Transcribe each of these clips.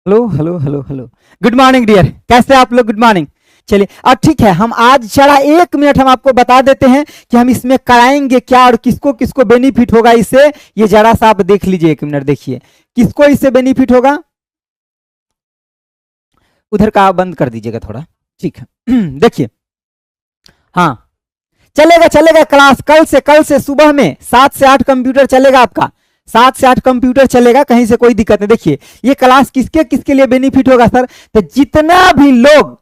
Hello hello hello hello. Good morning dear, कैसे आप लोग? Good morning. चलिए अब ठीक है, हम आज जरा 1 मिनट हम आपको बता देते हैं कि हम इसमें कराएंगे क्या और किसको किसको बेनिफिट होगा इससे। ये जरा सा आप देख लीजिए, 1 मिनट देखिए किसको इससे बेनिफिट होगा। उधर का आप बंद कर दीजिएगा थोड़ा, ठीक है। देखिए, हाँ चलेगा चलेगा क्लास। कल से सुबह में 7 से 8 कंप्यूटर चलेगा आपका। 7 से 8 कंप्यूटर चलेगा, कहीं से कोई दिक्कत नहीं। देखिए ये क्लास किसके किसके लिए बेनिफिट होगा सर? तो जितना भी लोग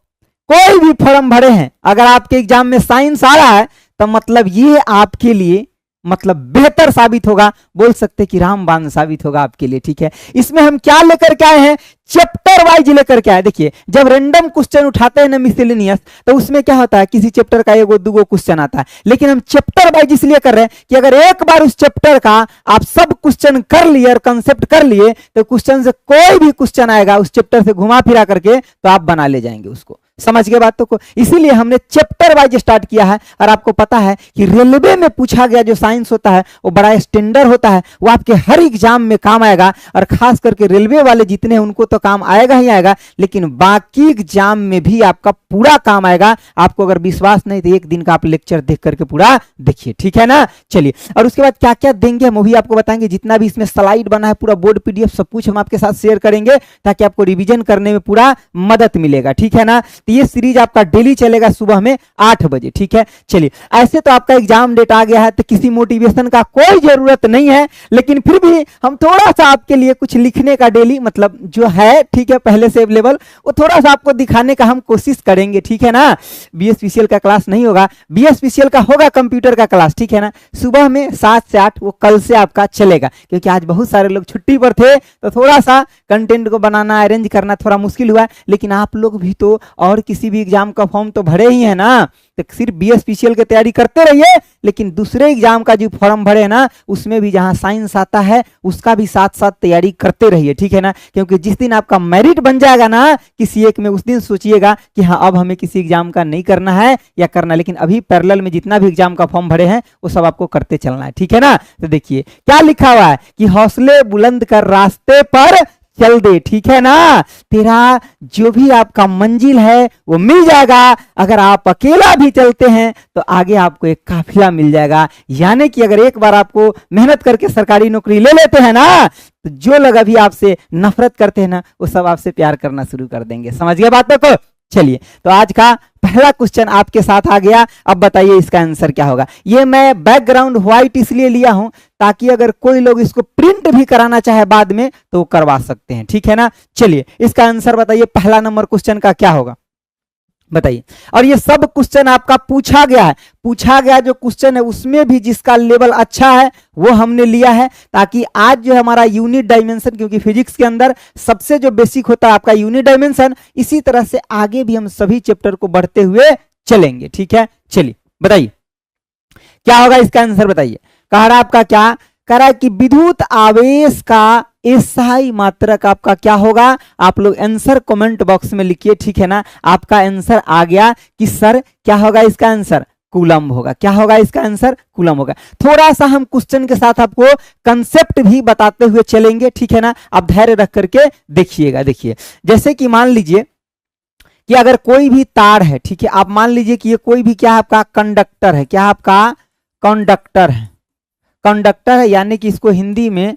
कोई भी फॉर्म भरे हैं, अगर आपके एग्जाम में साइंस आ रहा है तो मतलब ये आपके लिए मतलब बेहतर साबित होगा, बोल सकते कि रामबाण साबित होगा आपके लिए। ठीक है, इसमें हम क्या लेकर के आए हैं? चैप्टर वाइज लेकर के आए। देखिए जब रैंडम क्वेश्चन उठाते हैं ना मिसलेनियस, तो उसमें क्या होता है, किसी चैप्टर का एगो दूगो क्वेश्चन आता है, लेकिन हम चैप्टर वाइज इसलिए कर रहे हैं कि अगर एक बार उस चैप्टर का आप सब क्वेश्चन कर लिए और कंसेप्ट कर लिए, तो क्वेश्चन से कोई भी क्वेश्चन आएगा उस चैप्टर से घुमा फिरा करके तो आप बना ले जाएंगे उसको। समझ गए बातों को? इसीलिए हमने चैप्टर वाइज स्टार्ट किया है। और आपको पता है कि रेलवे में पूछा गया जो साइंस होता है वो बड़ा स्टैंडर्ड होता है, वो आपके हर एग्जाम में काम आएगा। और खास करके रेलवे वाले जितने हैं उनको तो काम आएगा ही आएगा, लेकिन बाकी एग्जाम में भी आपका पूरा काम आएगा। आपको अगर विश्वास नहीं तो एक दिन का आप लेक्चर देख करके पूरा देखिए, ठीक है ना। चलिए, और उसके बाद क्या क्या देंगे हम वो भी आपको बताएंगे। जितना भी इसमें स्लाइड बना है, पूरा बोर्ड पीडीएफ सब कुछ हम आपके साथ शेयर करेंगे, ताकि आपको रिवीजन करने में पूरा मदद मिलेगा, ठीक है ना। तो ये सीरीज आपका डेली चलेगा सुबह में 8 बजे, ठीक है। चलिए, ऐसे तो आपका एग्जाम डेट आ गया है, तो किसी मोटिवेशन का कोई जरूरत नहीं है, लेकिन फिर भी हम थोड़ा सा आपके लिए कुछ लिखने का डेली मतलब जो है, ठीक है, पहले से अवेलेबल, वो थोड़ा सा आपको दिखाने का हम कोशिश करेंगे, ठीक है ना। बीएसपीसीएल का क्लास नहीं होगा, बीएसपीसीएल का होगा कंप्यूटर का क्लास, ठीक है ना। सुबह में 7 से 8 वो कल से आपका चलेगा, क्योंकि आज बहुत सारे लोग छुट्टी पर थे, तो थोड़ा सा कंटेंट को बनाना अरेंज करना थोड़ा मुश्किल हुआ। लेकिन आप लोग भी तो और किसी भी एग्जाम का फॉर्म तो भरे ही है ना, तो सिर्फ बीएसपीसीएल की तैयारी करते रहिए, लेकिन दूसरे एग्जाम का जो फॉर्म भरे है ना, उसमें भी जहां साइंस आता है उसका भी साथ साथ तैयारी करते रहिए, ठीक है ना। क्योंकि जिस दिन आपका मेरिट बन जाएगा ना किसी एक में, उस दिन सोचिएगा कि हाँ अब हमें किसी एग्जाम का नहीं करना है या करना, लेकिन अभी पैरेलल में जितना भी एग्जाम का फॉर्म भरे हैं वो सब आपको करते चलना है, ठीक है ना। तो देखिए क्या लिखा हुआ है कि हौसले बुलंद कर रास्ते पर चल दे, ठीक है ना। तेरा जो भी आपका मंजिल है वो मिल जाएगा। अगर आप अकेला भी चलते हैं तो आगे आपको एक काफिला मिल जाएगा। यानी कि अगर एक बार आपको मेहनत करके सरकारी नौकरी ले लेते हैं ना, तो जो लोग अभी आपसे नफरत करते हैं ना, वो सब आपसे प्यार करना शुरू कर देंगे। समझ गए बातों को? चलिए, तो आज का पहला क्वेश्चन आपके साथ आ गया। अब बताइए इसका आंसर क्या होगा। ये मैं बैकग्राउंड व्हाइट इसलिए लिया हूं ताकि अगर कोई लोग इसको प्रिंट भी कराना चाहे बाद में तो वो करवा सकते हैं, ठीक है ना। चलिए इसका आंसर बताइए, पहला नंबर क्वेश्चन का क्या होगा बताइए। और ये सब क्वेश्चन आपका पूछा गया है, पूछा गया जो क्वेश्चन है उसमें भी जिसका लेवल अच्छा है वो हमने लिया है, ताकि आज जो हमारा यूनिट डायमेंशन, क्योंकि फिजिक्स के अंदर सबसे जो बेसिक होता है आपका यूनिट डायमेंशन, इसी तरह से आगे भी हम सभी चैप्टर को बढ़ते हुए चलेंगे, ठीक है। चलिए बताइए क्या होगा इसका आंसर बताइए। कह रहा आपका क्या कह रहा है कि विद्युत आवेश का एसआई मात्रक आपका क्या होगा। आप लोग आंसर कमेंट बॉक्स में लिखिए, ठीक है ना। आपका आंसर आ गया कि सर क्या होगा इसका आंसर, कूलम्ब होगा। क्या होगा इसका आंसर, कूलम्ब होगा। थोड़ा सा हम क्वेश्चन के साथ आपको कंसेप्ट भी बताते हुए चलेंगे, ठीक है ना। आप धैर्य रख करके देखिएगा। देखिए जैसे कि मान लीजिए कि अगर कोई भी तार है, ठीक है, आप मान लीजिए कि ये कोई भी क्या आपका कंडक्टर है, क्या आपका कंडक्टर है, कंडक्टर है, यानी कि इसको हिंदी में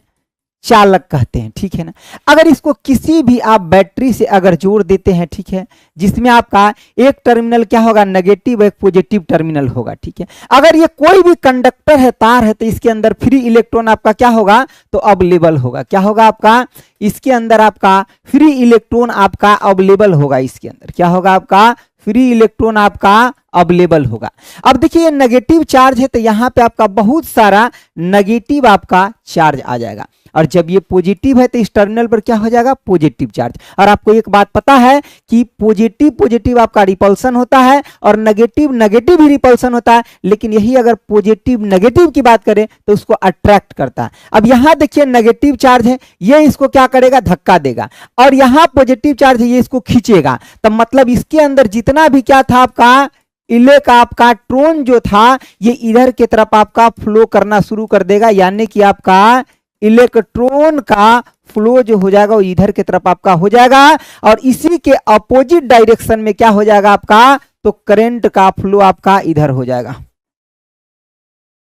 चालक कहते हैं, ठीक है ना। अगर इसको किसी भी आप बैटरी से अगर जोड़ देते हैं, ठीक है, जिसमें आपका एक टर्मिनल क्या होगा नेगेटिव, एक पॉजिटिव टर्मिनल होगा, ठीक है। अगर ये कोई भी कंडक्टर है, तार है, तो इसके अंदर फ्री इलेक्ट्रॉन आपका क्या होगा, तो अवेलेबल होगा। क्या होगा आपका, इसके अंदर आपका फ्री इलेक्ट्रॉन आपका अवेलेबल होगा। इसके अंदर क्या होगा आपका, फ्री इलेक्ट्रॉन आपका अवेलेबल होगा। अब देखिए ये नेगेटिव चार्ज है तो यहाँ पे आपका बहुत सारा नेगेटिव आपका चार्ज आ जाएगा, और जब ये पॉजिटिव है तो इस टर्मिनल पर क्या हो जाएगा, पॉजिटिव चार्ज। और आपको एक बात पता है कि पॉजिटिव पॉजिटिव आपका रिपल्सन होता है और नेगेटिव नेगेटिव ही रिपल्सन होता है, लेकिन यही अगर पॉजिटिव नेगेटिव की बात करें तो उसको अट्रैक्ट करता है। अब यहाँ देखिए नेगेटिव चार्ज है, ये इसको क्या करेगा, धक्का देगा, और यहाँ पॉजिटिव चार्ज है, ये इसको खींचेगा। तब मतलब इसके अंदर जितना भी क्या था आपका इलेक्ट्रॉन जो था ये इधर की तरफ आपका फ्लो करना शुरू कर देगा, यानी कि आपका इलेक्ट्रॉन का फ्लो जो हो जाएगा वो इधर की तरफ आपका हो जाएगा, और इसी के अपोजिट डायरेक्शन में क्या हो जाएगा आपका, तो करंट का फ्लो आपका इधर हो जाएगा,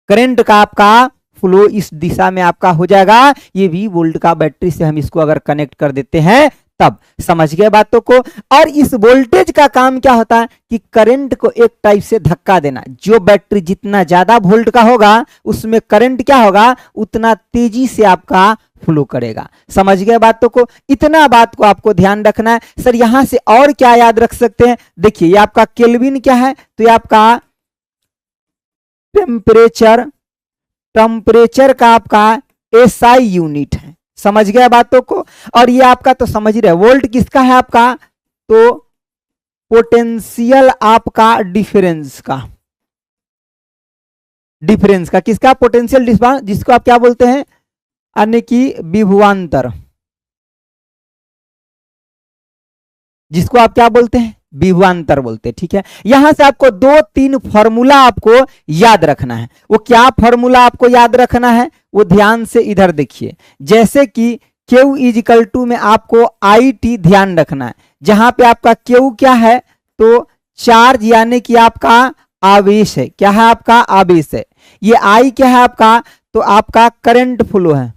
करंट का आपका फ्लो इस दिशा में आपका हो जाएगा। ये 20 वोल्ट का बैटरी से हम इसको अगर कनेक्ट कर देते हैं तब, समझ गए बातों को। और इस वोल्टेज का काम क्या होता है कि करंट को एक टाइप से धक्का देना। जो बैटरी जितना ज्यादा वोल्ट का होगा उसमें करंट क्या होगा, उतना तेजी से आपका फ्लो करेगा। समझ गए बातों को, इतना बात को आपको ध्यान रखना है। सर यहां से और क्या याद रख सकते हैं, देखिए ये आपका केल्विन क्या है, तो ये आपका टेम्परेचर, टेम्परेचर का आपका एसआई यूनिट है। समझ गया बातों को। और ये आपका तो समझ रहे, वोल्ट किसका है आपका, तो पोटेंशियल आपका डिफरेंस का, डिफरेंस का किसका, पोटेंशियल डिफरेंस, जिसको आप क्या बोलते हैं, अन्य की विभवांतर, जिसको आप क्या बोलते हैं, विभवांतर बोलते हैं। ठीक है, यहां से आपको 2-3 फॉर्मूला आपको याद रखना है। वो क्या फॉर्मूला आपको याद रखना है, वो ध्यान से इधर देखिए। जैसे कि Q इजिकल टू में आपको IT ध्यान रखना है, जहां पे आपका Q क्या है, तो चार्ज यानी कि आपका आवेश है। क्या है आपका, आवेश है। ये I क्या है आपका, तो आपका करंट फ्लो है,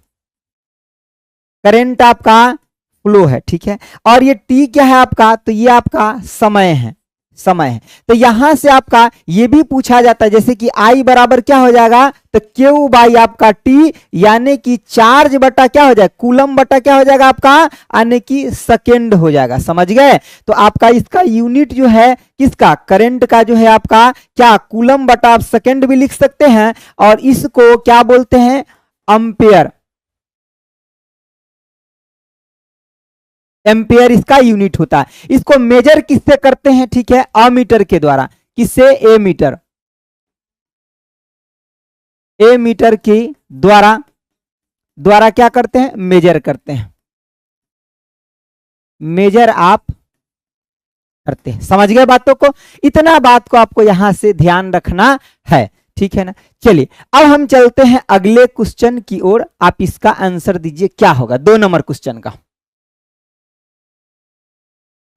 करंट आपका फ्लो है। ठीक है, और ये T क्या है आपका, तो ये आपका समय है, समय है। तो यहां से आपका ये भी पूछा जाता है, जैसे कि I बराबर क्या हो जाएगा, तो Q बाई आपका T, यानी कि चार्ज बटा क्या हो जाएगा, कूलम बटा क्या हो जाएगा आपका, यानी कि सेकेंड हो जाएगा। समझ गए। तो आपका इसका यूनिट जो है किसका, करंट का जो है आपका क्या, कूलम बटा आप सेकेंड भी लिख सकते हैं, और इसको क्या बोलते हैं, एम्पियर, एम्पियर इसका यूनिट होता है। इसको मेजर किससे करते हैं, ठीक है, अमीटर के द्वारा। किससे, ए मीटर, ए मीटर के द्वारा, द्वारा क्या करते हैं, मेजर करते हैं, मेजर आप करते हैं। समझ गए बातों को, इतना बात को आपको यहां से ध्यान रखना है। ठीक है ना। चलिए अब हम चलते हैं अगले क्वेश्चन की ओर। आप इसका आंसर दीजिए क्या होगा 2 नंबर क्वेश्चन का।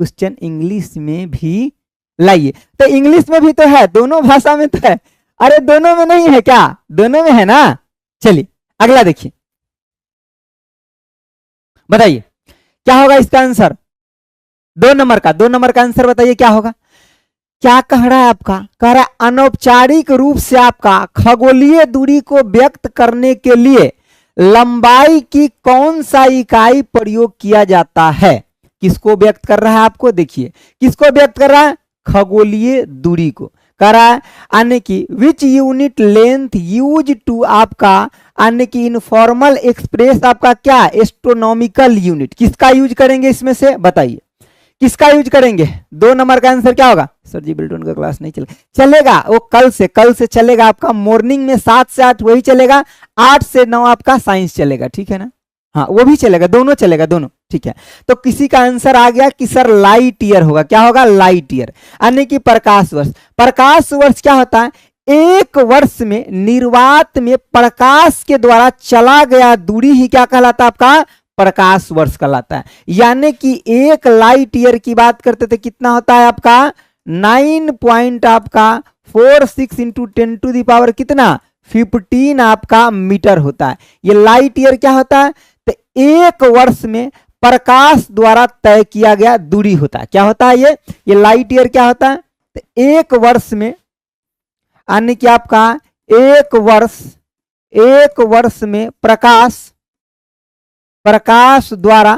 क्वेश्चन इंग्लिश में भी लाइए, तो इंग्लिश में भी तो है, दोनों भाषा में तो है। अरे दोनों में नहीं है क्या, दोनों में है ना। चलिए अगला देखिए, बताइए क्या होगा इसका आंसर, 2 नंबर का, 2 नंबर का आंसर बताइए क्या होगा। क्या कह रहा है आपका, कह रहा है अनौपचारिक रूप से आपका खगोलीय दूरी को व्यक्त करने के लिए लंबाई की कौन सा इकाई प्रयोग किया जाता है। किसको व्यक्त कर रहा है आपको, देखिए किसको व्यक्त कर रहा है, खगोलीय दूरी को कर रहा है। यानी कि which unit length use to आपका, यानी कि इनफॉर्मल एक्सप्रेस आपका क्या, एस्ट्रोनॉमिकल यूनिट, किसका यूज करेंगे इसमें से बताइए, किसका यूज करेंगे। 2 नंबर का आंसर क्या होगा। सर जी बिल्टन का क्लास नहीं चलेगा, चलेगा वो कल से चलेगा आपका, मॉर्निंग में 7 से 8 वही चलेगा, 8 से 9 आपका साइंस चलेगा। ठीक है ना, हाँ वो भी चलेगा, दोनों चलेगा, दोनों। ठीक है, तो किसी का आंसर आ गया कि सर लाइट ईयर होगा। क्या होगा, लाइट ईयर, यानी कि प्रकाश वर्ष। प्रकाश वर्ष क्या होता है, एक वर्ष में निर्वात में प्रकाश के द्वारा चला गया दूरी ही क्या कहलाता है आपका, प्रकाश वर्ष कहलाता है। यानी कि 1 लाइट ईयर की बात करते थे कितना होता है आपका, 9.46 इंटू 10 टू दी पावर कितना, 15 आपका मीटर होता है। ये लाइट ईयर क्या होता है, तो 1 वर्ष में प्रकाश द्वारा तय किया गया दूरी होता है। क्या होता है ये लाइट ईयर क्या होता है, तो 1 वर्ष में, यानी कि आपका 1 वर्ष में प्रकाश द्वारा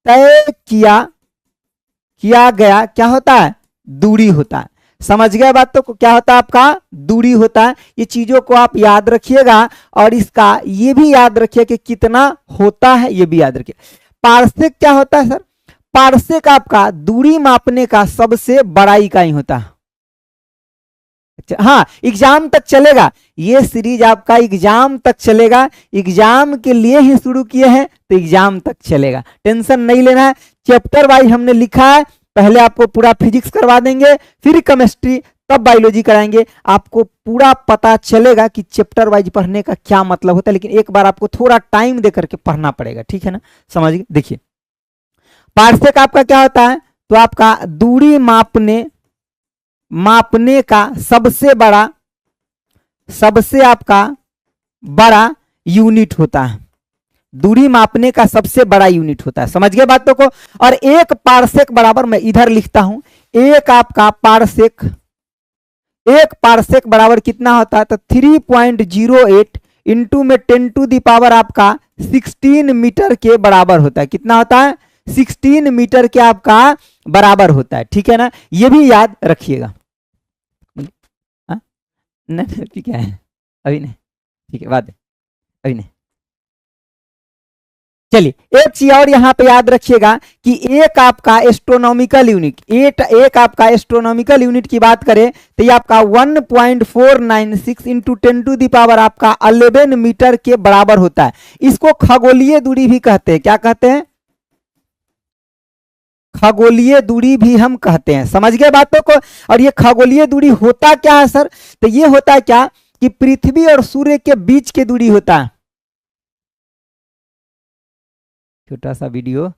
तय किया गया क्या होता है, दूरी होता है। समझ गए बात, तो क्या होता है आपका, दूरी होता है। ये चीजों को आप याद रखिएगा, और इसका ये भी याद रखिए कि कितना होता है, ये भी याद रखिए। पार्सेक क्या होता है सर, पार्सेक आपका दूरी मापने का सबसे बड़ा इकाई होता है। हाँ एग्जाम तक चलेगा, ये सीरीज आपका एग्जाम तक चलेगा, एग्जाम के लिए ही शुरू किए हैं तो एग्जाम तक चलेगा, टेंशन नहीं लेना है। चैप्टर वाइज हमने लिखा है, पहले आपको पूरा फिजिक्स करवा देंगे, फिर केमिस्ट्री, तब बायोलॉजी कराएंगे, आपको पूरा पता चलेगा कि चैप्टर वाइज पढ़ने का क्या मतलब होता है, लेकिन एक बार आपको थोड़ा टाइम दे करके पढ़ना पड़ेगा, ठीक है ना, समझिए। देखिए पार्सेक आपका क्या होता है, तो आपका दूरी मापने का सबसे आपका बड़ा यूनिट होता है, दूरी मापने का सबसे बड़ा यूनिट होता है, समझ गए बातों को। और एक पार्सेक बराबर, मैं इधर लिखता हूं, एक पार्सेक बराबर कितना होता है, तो 3.08 इंटू में 10 टू द पावर आपका 16 मीटर के बराबर होता है। कितना होता है, 16 मीटर के आपका बराबर होता है, ठीक है ना, ये भी याद रखिएगा। नहीं ठीक है, अभी नहीं, ठीक है, बाद अभी नहीं। चलिए एक चीज और यहां पे याद रखिएगा कि एक आपका एस्ट्रोनॉमिकल यूनिट, एक आपका एस्ट्रोनॉमिकल यूनिट की बात करें तो ये आपका 1.496 इंटू 10 टू द पावर आपका 11 मीटर के बराबर होता है। इसको खगोलीय दूरी भी कहते हैं, क्या कहते हैं, खगोलीय दूरी भी हम कहते हैं, समझ गए बातों को। और ये खगोलीय दूरी होता क्या है सर, तो ये होता है क्या कि पृथ्वी और सूर्य के बीच की दूरी होता है। छोटा सा वीडियो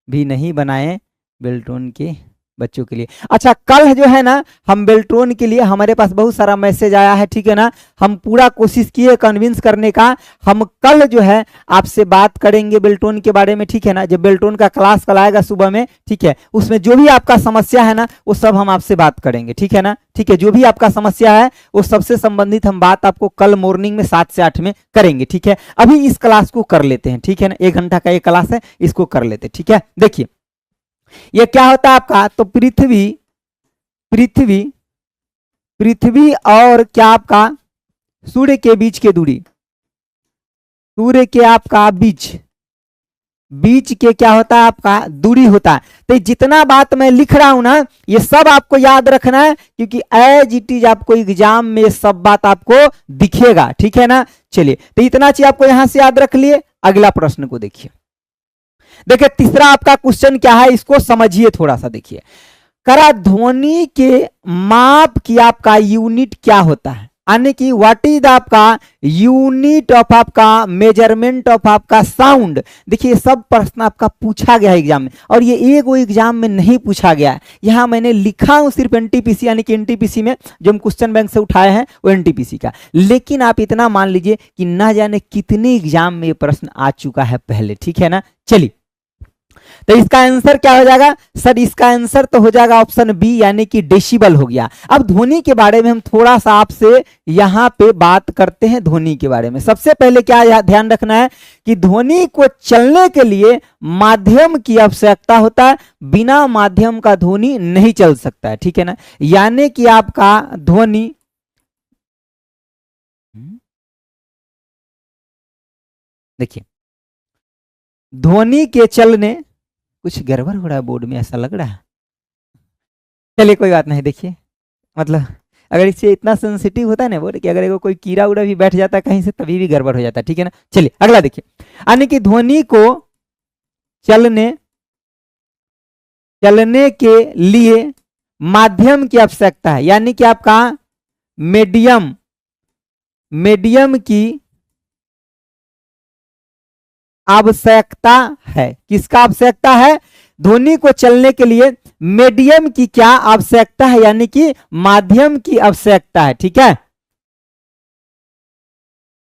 भी नहीं बनाए बेल्ट्रॉन के बच्चों के लिए। अच्छा कल जो है ना हम बेल्ट्रॉन के लिए, हमारे पास बहुत सारा मैसेज आया है, ठीक है ना, हम पूरा कोशिश किए कन्विंस करने का, हम कल जो है आपसे बात करेंगे बेल्ट्रॉन के बारे में, ठीक है ना, जब बेल्ट्रॉन का क्लास कल आएगा सुबह में, ठीक है, उसमें जो भी आपका समस्या है ना वो सब हम आपसे बात करेंगे, ठीक है ना, ठीक है, जो भी आपका समस्या है वो सबसे संबंधित हम बात आपको कल मॉर्निंग में 7 से 8 में करेंगे, ठीक है। अभी इस क्लास को कर लेते हैं, ठीक है ना, 1 घंटा का ये क्लास है, इसको कर लेते, ठीक है। देखिए ये क्या होता है आपका, तो पृथ्वी और क्या आपका सूर्य के बीच की दूरी, सूर्य के आपका बीच के क्या होता है आपका दूरी होता है। तो जितना बात मैं लिख रहा हूं ना ये सब आपको याद रखना है, क्योंकि एज इट इज आपको एग्जाम में ये सब बात आपको दिखेगा, ठीक है ना। चलिए तो इतना चीज आपको यहां से याद रख लिए। अगला प्रश्न को देखिए, देखिए तीसरा आपका क्वेश्चन क्या है, इसको समझिए थोड़ा सा। देखिए करा ध्वनि के माप की आपका यूनिट क्या होता है, यानी कि व्हाट इज आपका यूनिट ऑफ आपका मेजरमेंट ऑफ आपका साउंड। देखिए सब प्रश्न आपका पूछा गया है एग्जाम में, और ये एक एग्जाम में नहीं पूछा गया है, यहां मैंने लिखा हूं सिर्फ एनटीपीसी, यानी कि एनटीपीसी में जो हम क्वेश्चन बैंक से उठाए हैं वो एनटीपीसी का, लेकिन आप इतना मान लीजिए कि ना जाने कितने एग्जाम में ये प्रश्न आ चुका है पहले, ठीक है ना। चलिए तो इसका आंसर क्या हो जाएगा सर, इसका आंसर तो हो जाएगा ऑप्शन बी, यानी कि डेसिबल हो गया। अब ध्वनि के बारे में हम थोड़ा सा आपसे यहां पे बात करते हैं। ध्वनि के बारे में सबसे पहले क्या ध्यान रखना है कि ध्वनि को चलने के लिए माध्यम की आवश्यकता होता है, बिना माध्यम का ध्वनि नहीं चल सकता है, ठीक है ना। यानी कि आपका ध्वनि, देखिए ध्वनि के चलने, कुछ गड़बड़ हो रहा है बोर्ड में ऐसा लग रहा है, चलिए कोई बात नहीं। देखिए मतलब अगर इससे इतना सेंसिटिव होता है ना बोर्ड कि अगर कोई कीड़ा उड़ा भी बैठ जाता है कहीं से तभी भी गड़बड़ हो जाता है, ठीक है ना। चलिए अगला देखिए, यानी कि ध्वनि को चलने के लिए माध्यम की आवश्यकता है, यानी कि आपका मीडियम की आवश्यकता है। किसका आवश्यकता है, ध्वनि को चलने के लिए मीडियम की क्या आवश्यकता है, यानी कि माध्यम की आवश्यकता है, ठीक है।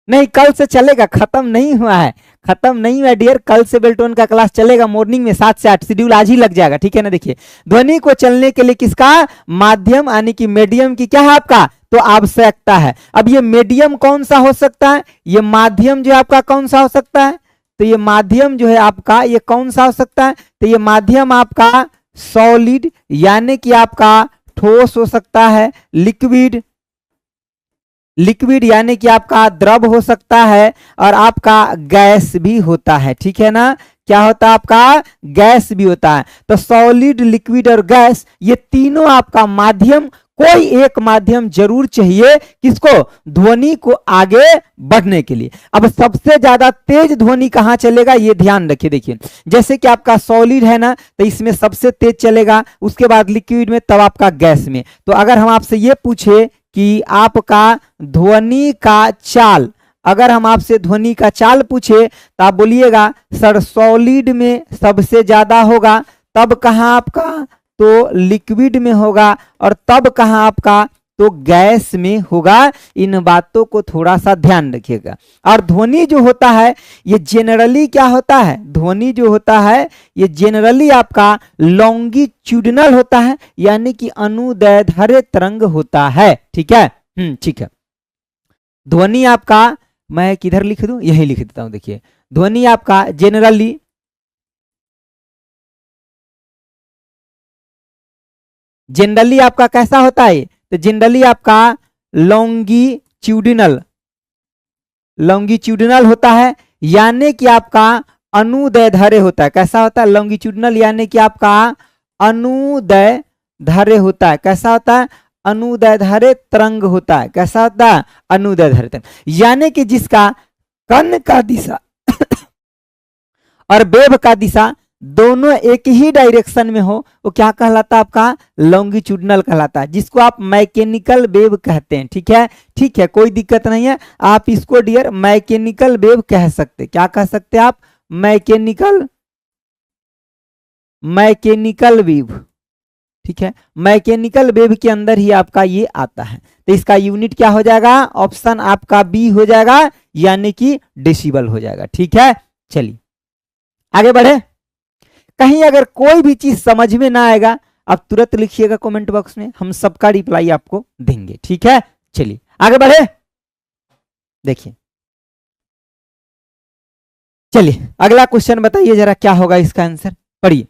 नहीं कल से चलेगा, खत्म नहीं हुआ है, खत्म नहीं हुआ डियर, कल से बेल्ट्रॉन का क्लास चलेगा मॉर्निंग में 7 से 8, शेड्यूल आज ही लग जाएगा, ठीक है ना। देखिए ध्वनि को चलने के लिए किसका माध्यम, यानी कि मीडियम की क्या है आपका तो आवश्यकता है। अब ये मीडियम कौन सा हो सकता है, ये माध्यम जो आपका कौन सा हो सकता है, तो ये माध्यम जो है आपका ये कौन सा हो सकता है, तो ये माध्यम आपका सॉलिड यानी कि आपका ठोस हो सकता है, लिक्विड यानी कि आपका द्रव हो सकता है, और आपका गैस भी होता है, ठीक है ना। क्या होता है आपका गैस भी होता है। तो सॉलिड, लिक्विड और गैस ये तीनों आपका माध्यम कोई एक माध्यम जरूर चाहिए, किसको? ध्वनि को आगे बढ़ने के लिए। अब सबसे ज्यादा तेज ध्वनि कहां चलेगा ये ध्यान रखिए। देखिए जैसे कि आपका सॉलिड है ना, तो इसमें सबसे तेज चलेगा, उसके बाद लिक्विड में, तब आपका गैस में। तो अगर हम आपसे ये पूछे कि आपका ध्वनि का चाल, अगर हम आपसे ध्वनि का चाल पूछे तो आप बोलिएगा सर सॉलिड में सबसे ज्यादा होगा, तब कहां आपका? तो लिक्विड में होगा, और तब कहां आपका? तो गैस में होगा। इन बातों को थोड़ा सा ध्यान रखिएगा। और ध्वनि जो होता है ये जनरली क्या होता है? ध्वनि जो होता है ये जनरली आपका लॉन्गिट्यूडिनल होता है, यानी कि अनुदैर्ध्य तरंग होता है। ठीक है, ठीक है। ध्वनि आपका, मैं किधर लिख दूं? यही लिख देता हूं। देखिए ध्वनि आपका जनरली आपका कैसा होता है? तो जनरली आपका लॉन्गिट्यूडिनल होता है, यानी कि आपका अनुदैर्ध्य होता है। कैसा होता है? लॉन्गिट्यूडिनल, यानी कि आपका अनुदैर्ध्य होता है। कैसा होता है? अनुदैर्ध्य तरंग होता है। कैसा होता है? अनुदैर्ध्य तरंग, यानी कि जिसका कण का दिशा और वेव का दिशा दोनों एक ही डायरेक्शन में हो, वो क्या कहलाता है? आपका लॉन्गिट्यूडिनल कहलाता है, जिसको आप मैकेनिकल वेव कहते हैं। ठीक है, ठीक है, कोई दिक्कत नहीं है, आप इसको डियर मैकेनिकल वेव कह सकते। क्या कह सकते हैं आप? Mechanical wave. ठीक है, मैकेनिकल वेव के अंदर ही आपका ये आता है। तो इसका यूनिट क्या हो जाएगा? ऑप्शन आपका बी हो जाएगा, यानी कि डेसिबल हो जाएगा। ठीक है, चलिए आगे बढ़े। कहीं अगर कोई भी चीज समझ में ना आएगा आप तुरंत लिखिएगा कमेंट बॉक्स में, हम सबका रिप्लाई आपको देंगे। ठीक है, चलिए आगे बढ़े। देखिए चलिए अगला क्वेश्चन बताइए जरा क्या होगा इसका आंसर, पढ़िए।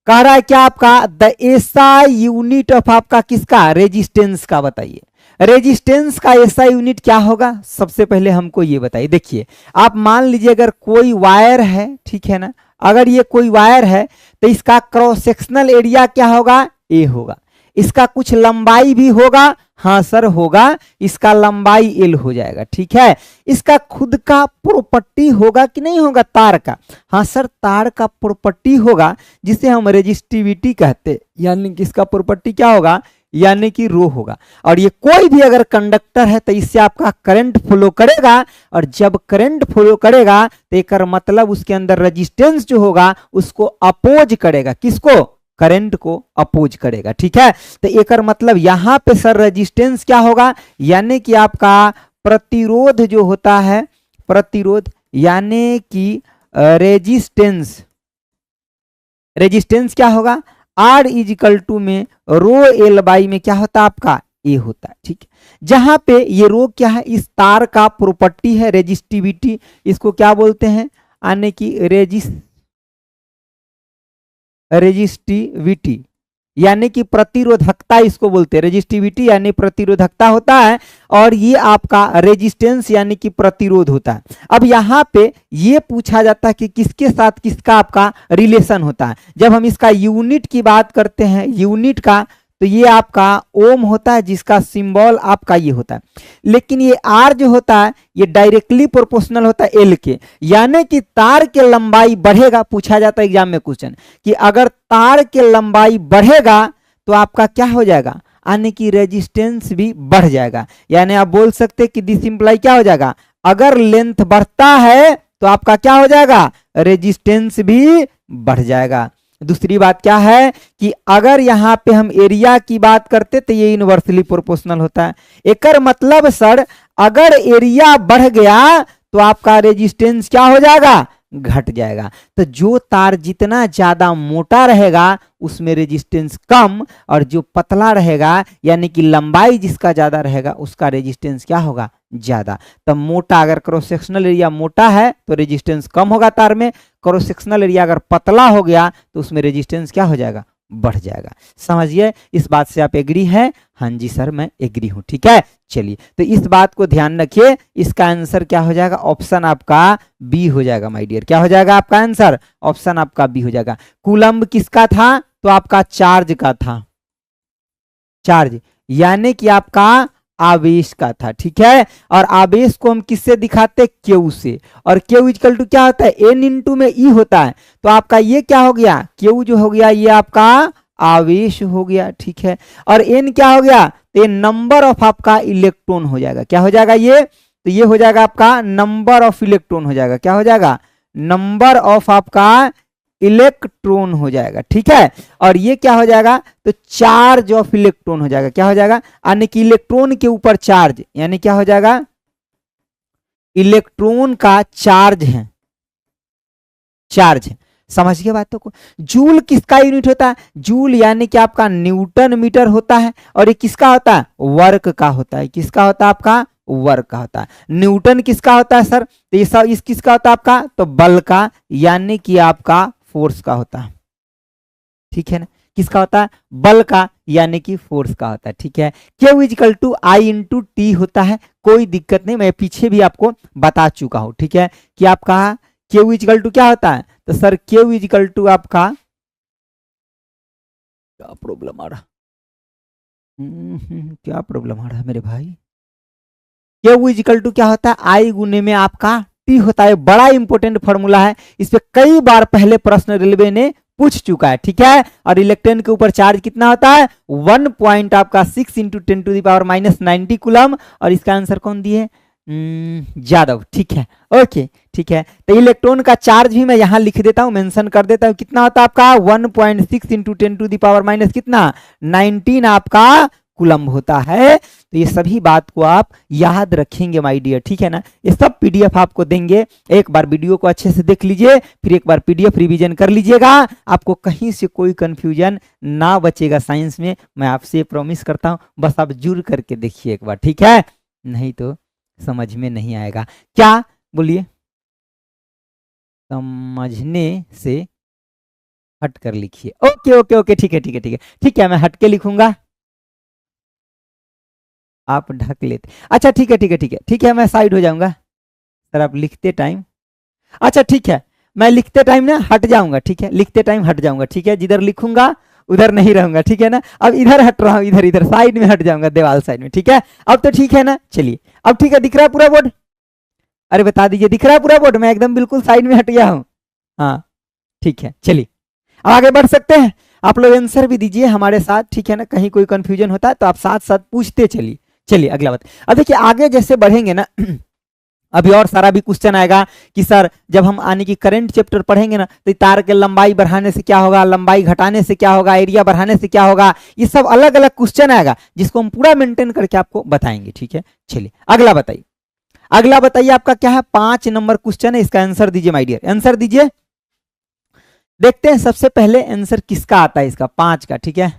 कह रहा है क्या आपका? द एसआई यूनिट ऑफ आपका किसका? रेजिस्टेंस का बताइए। रेजिस्टेंस का एसआई यूनिट क्या होगा? सबसे पहले हमको ये बताइए। देखिए आप मान लीजिए अगर कोई वायर है, ठीक है ना, अगर ये कोई वायर है तो इसका क्रॉस सेक्शनल एरिया क्या होगा? ए होगा। इसका कुछ लंबाई भी होगा, हाँ सर होगा, इसका लंबाई एल हो जाएगा। ठीक है, इसका खुद का प्रॉपर्टी होगा कि नहीं होगा? तार का, हाँ सर तार का प्रॉपर्टी होगा, जिसे हम रेजिस्टिविटी कहते हैं, यानी कि इसका प्रॉपर्टी क्या होगा? यानी कि रो होगा। और ये कोई भी अगर कंडक्टर है तो इससे आपका करंट फ्लो करेगा, और जब करंट फ्लो करेगा तो एक मतलब उसके अंदर रेजिस्टेंस जो होगा उसको अपोज करेगा। किसको? करंट को अपोज करेगा। ठीक है, तो एक मतलब यहां पे सर रेजिस्टेंस क्या होगा? यानी कि आपका प्रतिरोध जो होता है, प्रतिरोध यानी कि रेजिस्टेंस क्या होगा? आर इजिकल टू में रो एल बाई में क्या होता है आपका? ए होता है। ठीक है, जहां पे ये रो क्या है? इस तार का प्रॉपर्टी है रेजिस्टिविटी, इसको क्या बोलते हैं? यानी कि रेजिस्टिविटी यानी कि प्रतिरोधकता इसको बोलते हैं। रेजिस्टिविटी यानी प्रतिरोधकता होता है, और ये आपका रेजिस्टेंस यानी कि प्रतिरोध होता है। अब यहाँ पे ये पूछा जाता है कि किसके साथ किसका आपका रिलेशन होता है। जब हम इसका यूनिट की बात करते हैं, यूनिट का, तो ये आपका ओम होता है, जिसका सिंबल आपका ये होता है। लेकिन ये आर जो होता है ये डायरेक्टली प्रोपोर्शनल होता है एल के, यानी कि तार के लंबाई बढ़ेगा। पूछा जाता है एग्जाम में क्वेश्चन कि अगर तार के लंबाई बढ़ेगा तो आपका क्या हो जाएगा? यानी कि रेजिस्टेंस भी बढ़ जाएगा। यानी आप बोल सकते हैं कि दिस इंप्लाई क्या हो जाएगा? अगर लेंथ बढ़ता है तो आपका क्या हो जाएगा? रेजिस्टेंस भी बढ़ जाएगा। दूसरी बात क्या है कि अगर यहाँ पे हम एरिया की बात करते तो ये इनवर्सली प्रोपोर्शनल होता है। एक मतलब सर अगर एरिया बढ़ गया तो आपका रेजिस्टेंस क्या हो जाएगा? घट जाएगा। तो जो तार जितना ज्यादा मोटा रहेगा उसमें रेजिस्टेंस कम, और जो पतला रहेगा यानी कि लंबाई जिसका ज्यादा रहेगा उसका रेजिस्टेंस क्या होगा? ज्यादा। तो मोटा अगर क्रॉस सेक्शनल एरिया मोटा है तो रेजिस्टेंस कम होगा तार में, क्रॉस सेक्शनल एरिया अगर पतला हो गया तो उसमें रेजिस्टेंस क्या हो जाएगा? बढ़ जाएगा। समझिए, इस बात से आप एग्री हैं? हाँ जी सर मैं एग्री हूं। ठीक है, चलिए तो इस बात को ध्यान रखिए, इसका आंसर क्या हो जाएगा? ऑप्शन आपका बी हो जाएगा माय डियर। क्या हो जाएगा आपका आंसर? ऑप्शन आपका बी हो जाएगा। कूलम्ब किसका था? तो आपका चार्ज का था। चार्ज यानी कि आपका आवेश का था, ठीक है। और आवेश को हम किससे दिखाते हैं, क्यू से, और क्यू इक्वल टू क्या होता है, एन इंटू में ई होता है। तो आपका ये क्या हो गया, क्यू जो हो गया ये आपका आवेश हो गया, ठीक है। और एन क्या हो गया, तो ये नंबर ऑफ आपका इलेक्ट्रॉन हो जाएगा, क्या हो जाएगा ये, तो ये हो जाएगा आपका नंबर ऑफ इलेक्ट्रॉन हो जाएगा, क्या हो जाएगा, नंबर ऑफ आपका इलेक्ट्रॉन हो जाएगा, ठीक है। और ये क्या हो जाएगा, तो चार्ज ऑफ इलेक्ट्रॉन हो जाएगा, क्या हो जाएगा, यानी कि इलेक्ट्रॉन के ऊपर चार्ज, यानी क्या हो जाएगा, इलेक्ट्रॉन का चार्ज है, चार्ज है। समझ गए बातों को। जूल किसका यूनिट होता है, जूल यानी कि आपका न्यूटन मीटर होता है, और ये किसका होता है, वर्क का होता है, किसका होता है, आपका वर्क का होता है। न्यूटन किसका होता है सर, तो ये सब इस किसका होता है आपका, तो बल का यानी कि आपका फोर्स का होता है, ठीक है ना, किसका होता है, बल का यानी कि फोर्स का होता है, ठीक है। Q equal to I into t होता है, कोई दिक्कत नहीं, मैं पीछे भी आपको बता चुका हूं, ठीक है, कि आपका Q इक्वल टू क्या होता है, तो सर Q इक्वल टू आपका क्या प्रॉब्लम आ रहा, क्या प्रॉब्लम आ रहा है मेरे भाई, Q इक्वल टू क्या होता है, आई गुने में आपका टी होता है। बड़ा इंपॉर्टेंट फॉर्मूला है, इस पे कई बार पहले प्रश्न रेलवे ने पूछ चुका है, ठीक है। और इलेक्ट्रॉन के ऊपर चार्ज कितना होता है, 1 पॉइंट आपका 6 into 10 to the power minus 90 coulomb, और इसका आंसर कौन दिए, यादव, ठीक है, ओके, ठीक है। तो इलेक्ट्रॉन का चार्ज भी मैं यहाँ लिख देता हूँ, मेंशन कर देता हूँ, कितना होता है आपका 1.6 into 10 to the power minus कितना 19 आपका कूलम होता है। तो ये सभी बात को आप याद रखेंगे माय डियर, ठीक है ना। ये सब पीडीएफ आपको देंगे, एक बार वीडियो को अच्छे से देख लीजिए, फिर एक बार पीडीएफ रिवीजन कर लीजिएगा, आपको कहीं से कोई कंफ्यूजन ना बचेगा साइंस में, मैं आपसे प्रॉमिस करता हूँ। बस आप जुड़ करके देखिए एक बार, ठीक है, नहीं तो समझ में नहीं आएगा। क्या बोलिए, समझने से हट कर लिखिए, ओके ओके ओके, ठीक है ठीक है ठीक है ठीक है, मैं हट के लिखूंगा, आप ढक लेते, अच्छा ठीक है ठीक है ठीक है ठीक है, मैं साइड हो जाऊंगा सर, आप लिखते टाइम, अच्छा ठीक है, मैं लिखते टाइम ना हट जाऊंगा, ठीक है, लिखते टाइम हट जाऊंगा, ठीक है, जिधर लिखूंगा उधर नहीं रहूंगा, ठीक है ना। अब इधर हट रहा हूँ, इधर इधर साइड में हट जाऊंगा, दीवार साइड में, ठीक है। अब तो ठीक है ना, चलिए अब ठीक है, दिख रहा है पूरा बोर्ड, अरे बता दीजिए दिख रहा है पूरा बोर्ड, मैं एकदम बिल्कुल साइड में हट गया हूँ, हाँ ठीक है, चलिए अब आगे बढ़ सकते हैं। आप लोग आंसर भी दीजिए हमारे साथ, ठीक है ना, कहीं कोई कंफ्यूजन होता है तो आप साथ साथ पूछते चलिए। चलिए अगला बात, अब देखिए आगे जैसे बढ़ेंगे ना अभी और सारा भी क्वेश्चन आएगा कि सर जब हम आने की करंट चैप्टर पढ़ेंगे ना, तो तार के लंबाई बढ़ाने से क्या होगा, लंबाई घटाने से क्या होगा, एरिया बढ़ाने से क्या होगा, ये सब अलग अलग क्वेश्चन आएगा जिसको हम पूरा मेंटेन करके आपको बताएंगे, ठीक है। चलिए अगला बताइए, अगला बताइए आपका क्या है, 5 नंबर क्वेश्चन है, इसका आंसर दीजिए माय डियर, आंसर दीजिए। देखते हैं सबसे पहले आंसर किसका आता है, इसका 5 का, ठीक है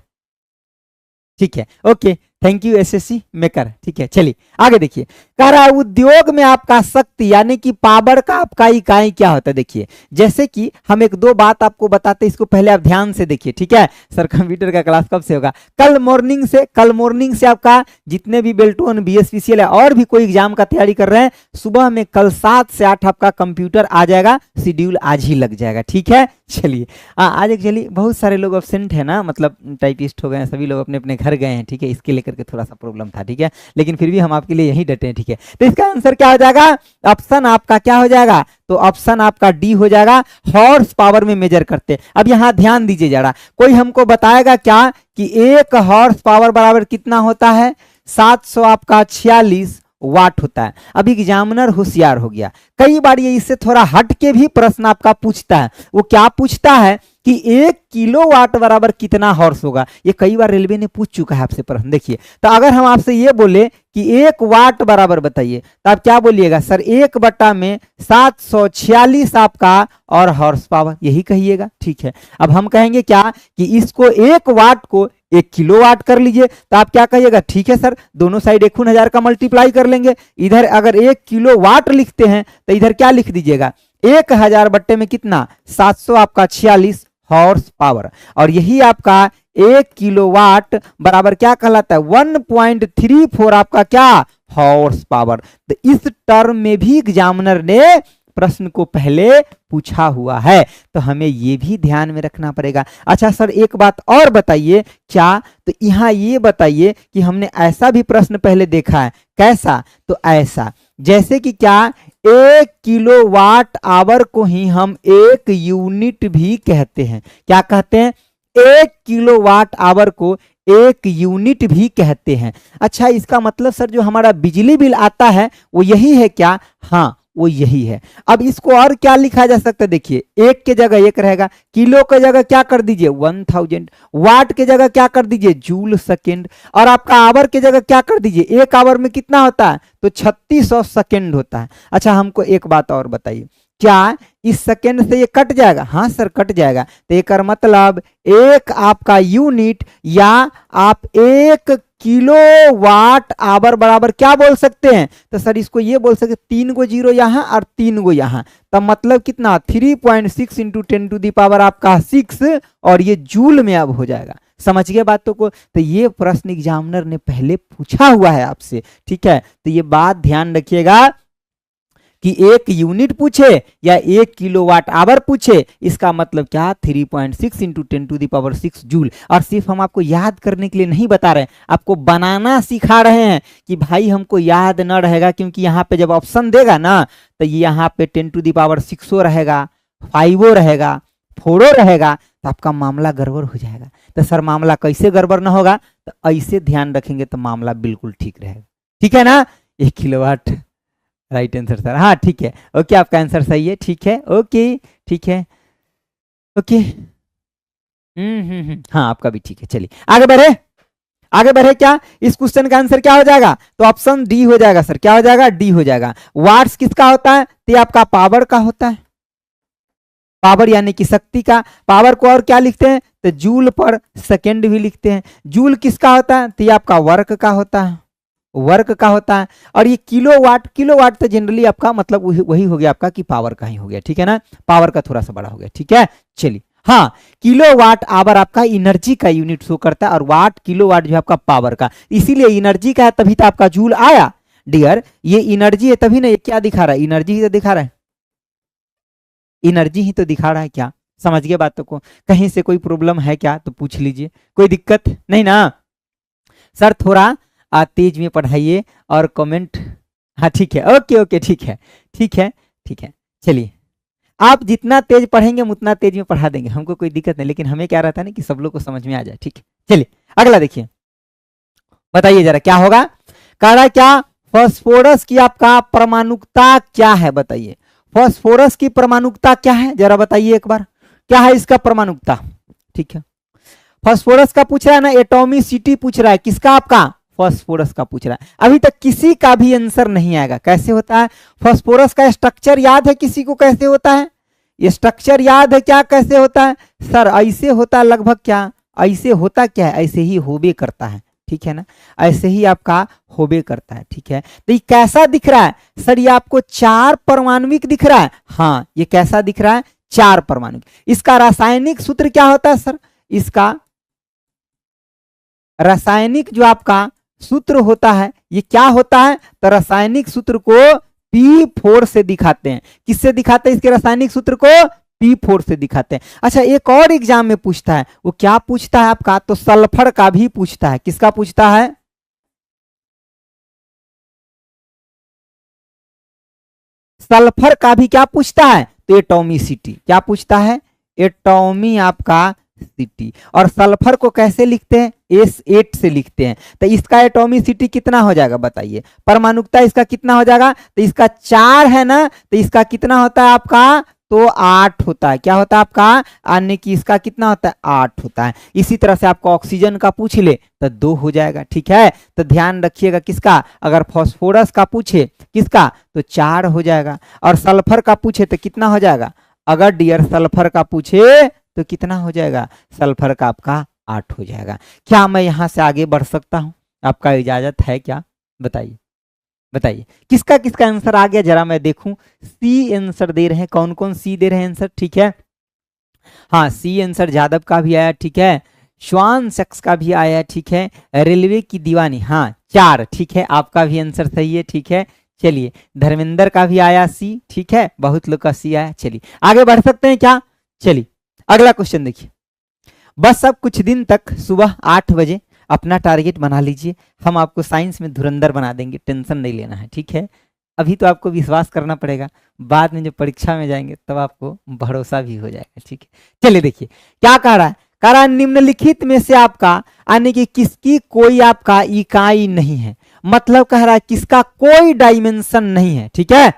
ठीक है, okay, thank you SSC maker, ठीक है। चलिए आगे देखिए, कह रहा है उद्योग में आपका शक्ति यानी कि पावर का आपका इकाई क्या होता है। देखिए जैसे कि हम एक दो बात आपको बताते हैं, इसको पहले आप ध्यान से देखिए, ठीक है। सर कंप्यूटर का क्लास कब से होगा, कल मॉर्निंग से आपका जितने भी बेल्टोन बीएसपीसीएल है और भी कोई एग्जाम का तैयारी कर रहे हैं, सुबह में कल 7 से 8 आपका कंप्यूटर आ जाएगा, शेड्यूल आज ही लग जाएगा, ठीक है। चलिए आज एक्चुअली बहुत सारे लोग एब्सेंट है ना, मतलब टाइपिस्ट हो गए हैं, सभी लोग अपने अपने घर गए हैं, ठीक है, इसके लेकर के थोड़ा सा प्रॉब्लम था, ठीक है, लेकिन फिर भी हम आपके लिए यही डटे हैं, ठीक है। तो इसका आंसर क्या हो जाएगा, ऑप्शन आपका क्या हो जाएगा, तो ऑप्शन आपका डी हो जाएगा, हॉर्स पावर में मेजर करते। अब यहाँ ध्यान दीजिए जरा, कोई हमको बताएगा क्या कि 1 हॉर्स पावर बराबर कितना होता है, 700 आपका 46 वाट होता है। अब एग्जामिनर होशियार हो गया, कई बार ये इससे थोड़ा हट के भी प्रश्न आपका पूछता है। वो क्या पूछता है कि 1 किलोवाट बराबर कितना हॉर्स होगा, ये कई बार रेलवे ने पूछ चुका है आपसे प्रश्न। देखिए तो अगर हम आपसे ये बोले कि 1 वाट बराबर बताइए, तो आप क्या बोलिएगा, सर 1 बटा में 746 आपका और हॉर्स पावर, यही कहिएगा, ठीक है। अब हम कहेंगे क्या कि इसको 1 वाट को 1 किलोवाट कर लीजिए, तो आप क्या कहिएगा, ठीक है सर, दोनों साइड 1,1000 का मल्टीप्लाई कर लेंगे। इधर अगर 1 किलोवाट लिखते हैं तो इधर क्या लिख दीजिएगा, 1000 बट्टे में कितना 700 आपका 46 हॉर्स पावर, और यही आपका 1 किलोवाट बराबर क्या कहलाता है, 1.34 आपका क्या हॉर्स पावर। तो इस टर्म में भी एग्जामिनर ने प्रश्न को पहले पूछा हुआ है, तो हमें ये भी ध्यान में रखना पड़ेगा। अच्छा सर एक बात और बताइए, क्या तो यहाँ ये बताइए कि हमने ऐसा भी प्रश्न पहले देखा है, कैसा, तो ऐसा जैसे कि क्या 1 किलोवाट आवर को ही हम 1 यूनिट भी कहते हैं। क्या कहते हैं? 1 किलोवाट आवर को 1 यूनिट भी कहते हैं। अच्छा इसका मतलब सर जो हमारा बिजली बिल आता है वो यही है क्या? हाँ वो यही है। अब इसको और क्या लिखा जा सकता है? देखिए 1 के जगह 1 रहेगा, किलो के जगह क्या कर दीजिए 1000, वाट के जगह क्या कर दीजिए जूल सेकेंड, और आपका आवर के जगह क्या कर दीजिए, 1 आवर में कितना होता है? तो 3600 सेकेंड होता है। अच्छा हमको एक बात और बताइए, क्या इस सेकेंड से ये कट जाएगा? हाँ सर कट जाएगा। तो एक मतलब एक आपका यूनिट या आप 1 किलोवाट आवर बराबर क्या बोल सकते हैं? तो सर इसको ये बोल सकते 3 गो जीरो यहाँ और 3 गो यहाँ, तब मतलब कितना 3.6 इंटू 10 टू दी पावर आपका 6, और ये जूल में अब हो जाएगा। समझ गए बातों को? तो ये प्रश्न एग्जामिनर ने पहले पूछा हुआ है आपसे, ठीक है। तो ये बात ध्यान रखिएगा कि 1 यूनिट पूछे या 1 किलोवाट आवर पूछे, इसका मतलब क्या 3.6 into 10 to the power 6 joule. और सिर्फ हम आपको याद करने के लिए नहीं बता रहे हैं, आपको बनाना सिखा रहे हैं कि भाई हमको याद न रहेगा, क्योंकि यहाँ पे जब ऑप्शन देगा ना तो ये यहाँ पे 10 टू दी पावर 6 रहेगा, 5 रहेगा, 4 रहेगा, तो आपका मामला गड़बड़ हो जाएगा। तो सर मामला कैसे गड़बड़ ना होगा? तो ऐसे ध्यान रखेंगे तो मामला बिल्कुल ठीक रहेगा, ठीक है ना। 1 किलोवाट राइट आंसर सर, हाँ ठीक है, ओके आपका आंसर सही है, ठीक है, ओके ठीक है, ओके हाँ आपका भी ठीक है। चलिए आगे बढ़े, आगे बढ़े। क्या इस क्वेश्चन का आंसर क्या हो जाएगा? तो ऑप्शन डी हो जाएगा सर। क्या हो जाएगा? डी हो जाएगा। वाट्स किसका होता है? तो ये आपका पावर का होता है, पावर यानी कि शक्ति का। पावर को और क्या लिखते हैं? तो जूल पर सेकेंड भी लिखते हैं। जूल किसका होता है? तो ये आपका वर्क का होता है, वर्क का होता है। और ये किलोवाट, किलोवाट तो जनरली आपका मतलब वही हो गया आपका कि पावर का ही हो गया, ठीक है ना, पावर का थोड़ा सा बड़ा हो गया, ठीक है। चलिए हाँ, किलोवाट आवर आपका एनर्जी का यूनिट शो करता है, और वाट किलोवाट जो है आपका पावर का, इसीलिए एनर्जी का है तभी तो आपका जूल आया डियर। ये एनर्जी है तभी ना, ये क्या दिखा रहा है? एनर्जी ही तो दिखा रहा है, एनर्जी ही तो दिखा रहा है। क्या समझ गए बातों को? कहीं से कोई प्रॉब्लम है क्या तो पूछ लीजिए, कोई दिक्कत नहीं ना। सर थोड़ा तेज में पढ़ाइए और कमेंट, हाँ ठीक है, ओके ओके ठीक है, ठीक है, ठीक है। चलिए आप जितना तेज पढ़ेंगे हम उतना तेज में पढ़ा देंगे, हमको कोई दिक्कत नहीं, लेकिन हमें क्या रहता है ना कि सब लोग को समझ में आ जाए, ठीक है। चलिए अगला देखिए, बताइए जरा क्या होगा। कह रहा है क्या फास्फोरस की आपका परमाणुकता क्या है? बताइए फास्फोरस की परमाणुकता क्या है, जरा बताइए एक बार, क्या है इसका परमाणुकता? ठीक है, फास्फोरस का पूछ रहा है ना, एटॉमिसिटी पूछ रहा है, किसका? आपका फास्फोरस का पूछ रहा है। अभी तक किसी का भी आंसर नहीं आएगा। कैसे होता है? फास्फोरस का स्ट्रक्चर याद है किसी को? कैसे होता है ये स्ट्रक्चर? याद है क्या कैसे होता है? सर ऐसे होता है लगभग, क्या ऐसे होता क्या है? ऐसे ही होबे करता है, ठीक है ना, ऐसे ही आपका होबे करता है, ठीक है। तो ये कैसा दिख रहा है? सर ये आपको 4 परमाणुक दिख रहा है। हाँ ये कैसा दिख रहा है? 4 परमाणुक। इसका रासायनिक सूत्र क्या होता है सर? इसका रासायनिक जो आपका सूत्र होता है ये क्या होता है? तो रासायनिक सूत्र को P4 से दिखाते हैं। किससे दिखाते हैं इसके रासायनिक सूत्र को? P4 से दिखाते हैं। अच्छा एक और एग्जाम में पूछता है, वो क्या पूछता है आपका? तो सल्फर का भी पूछता है। किसका पूछता है? सल्फर का भी क्या पूछता है? तो एटॉमिसिटी। क्या पूछता है? एटॉमी आपका सिटी। और सल्फर को कैसे लिखते हैं? S8 से लिखते हैं। तो इसका एटॉमिसिटी कितना हो जाएगा बताइए? परमाणुकता इसका कितना हो जाएगा? तो इसका 4 है ना, तो इसका कितना होता है आपका? तो 8 होता है। क्या होता है आपका? यानी कि इसका कितना होता है? 8 होता है। इसी तरह से आपको ऑक्सीजन का पूछ ले तो 2 हो जाएगा, ठीक है। तो ध्यान रखिएगा किसका, अगर फास्फोरस का पूछे किसका तो 4 हो जाएगा, और सल्फर का पूछे तो कितना हो जाएगा? अगर डियर सल्फर का पूछे तो कितना हो जाएगा? सल्फर का आपका 8 हो जाएगा। क्या मैं यहां से आगे बढ़ सकता हूं? आपका इजाजत है क्या? बताइए बताइए किसका किसका आंसर आ गया, जरा मैं देखूं। सी आंसर दे रहे हैं, कौन कौन सी दे रहे हैं आंसर? ठीक है, हाँ सी आंसर जादव का भी आया, ठीक है, श्वान शख्स का भी आया, ठीक है, रेलवे की दीवानी, हाँ 4, ठीक है, आपका भी आंसर सही है, ठीक है चलिए धर्मेंद्र का भी आया सी, ठीक है, बहुत लोग का सी आया। चलिए आगे बढ़ सकते हैं क्या? चलिए अगला क्वेश्चन देखिए। बस अब कुछ दिन तक सुबह 8 बजे अपना टारगेट बना लीजिए, हम आपको साइंस में धुरंधर बना देंगे, टेंशन नहीं लेना है, ठीक है। अभी तो आपको विश्वास करना पड़ेगा, बाद में जब परीक्षा में जाएंगे तब आपको भरोसा भी हो जाएगा, ठीक है। चलिए देखिए क्या कह रहा है, कह रहा है निम्नलिखित में से आपका यानी कि किसकी कोई आपका इकाई नहीं है, मतलब कह रहा है किसका कोई डायमेंशन नहीं है, ठीक है,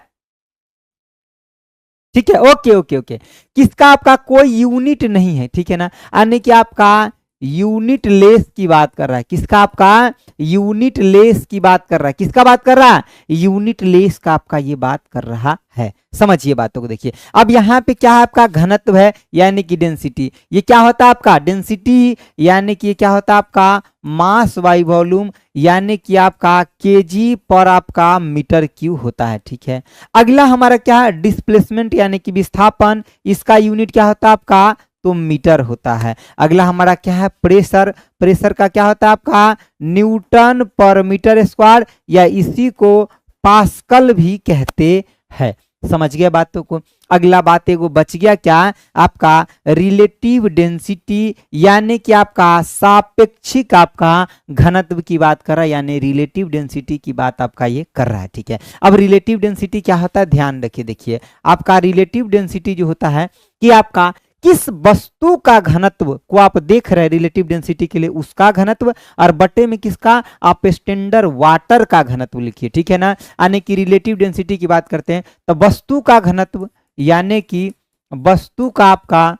ठीक है, ओके ओके ओके, किसका आपका कोई यूनिट नहीं है, ठीक है ना, यानी कि आपका यूनिट लेस की बात कर रहा है, किसका आपका यूनिट लेस की बात कर रहा है, किसका बात कर रहा है, यूनिट लेस का आपका ये बात कर रहा है। समझिए बातों को, देखिए अब यहाँ पे क्या है आपका घनत्व है यानी कि डेंसिटी, ये क्या होता है आपका डेंसिटी यानी कि क्या होता है आपका मास बाई वॉल्यूम यानी कि आपका केजी पर आपका मीटर क्यूब होता है, ठीक है। अगला हमारा क्या है डिस्प्लेसमेंट यानी कि विस्थापन, इसका यूनिट क्या होता है आपका तो मीटर होता है। अगला हमारा क्या है प्रेशर, प्रेशर का क्या होता है आपका न्यूटन पर मीटर स्क्वायर या इसी को पास्कल भी कहते हैं। समझ गए बातों को। अगला बात एगो बच गया क्या आपका रिलेटिव डेंसिटी यानी कि आपका सापेक्षिक आपका घनत्व की बात कर रहा है, यानी रिलेटिव डेंसिटी की बात आपका ये कर रहा है, ठीक है। अब रिलेटिव डेंसिटी क्या होता है ध्यान रखिए, देखिए आपका रिलेटिव डेंसिटी जो होता है कि आपका किस वस्तु का घनत्व को आप देख रहे हैं रिलेटिव डेंसिटी के लिए उसका घनत्व, और बटे में किसका आप स्टैंडर्ड वाटर का घनत्व लिखिए, ठीक है ना। यानी कि रिलेटिव डेंसिटी की बात करते हैं तो वस्तु का घनत्व यानी कि वस्तु का आपका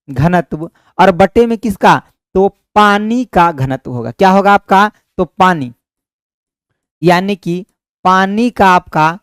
घनत्व और बटे में किसका तो पानी का घनत्व होगा, क्या होगा आपका तो पानी यानी कि पानी का आपका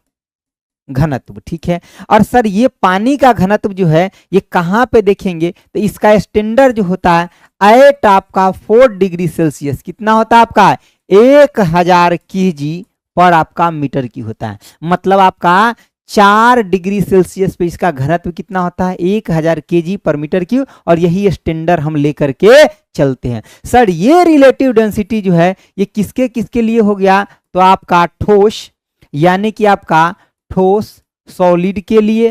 घनत्व, ठीक है। और सर ये पानी का घनत्व जो है ये कहाँ पे देखेंगे तो इसका स्टैंडर्ड जो होता है एट आपका 4 डिग्री सेल्सियस कितना होता है आपका 1000 केजी पर आपका मीटर की होता है, मतलब आपका 4 डिग्री सेल्सियस पे इसका घनत्व कितना होता है 1000 केजी पर मीटर क्यूब, और यही स्टैंडर्ड हम लेकर के चलते हैं। सर ये रिलेटिव डेंसिटी जो है ये किसके किसके लिए हो गया तो आपका ठोस यानी कि आपका ठोस सॉलिड के लिए,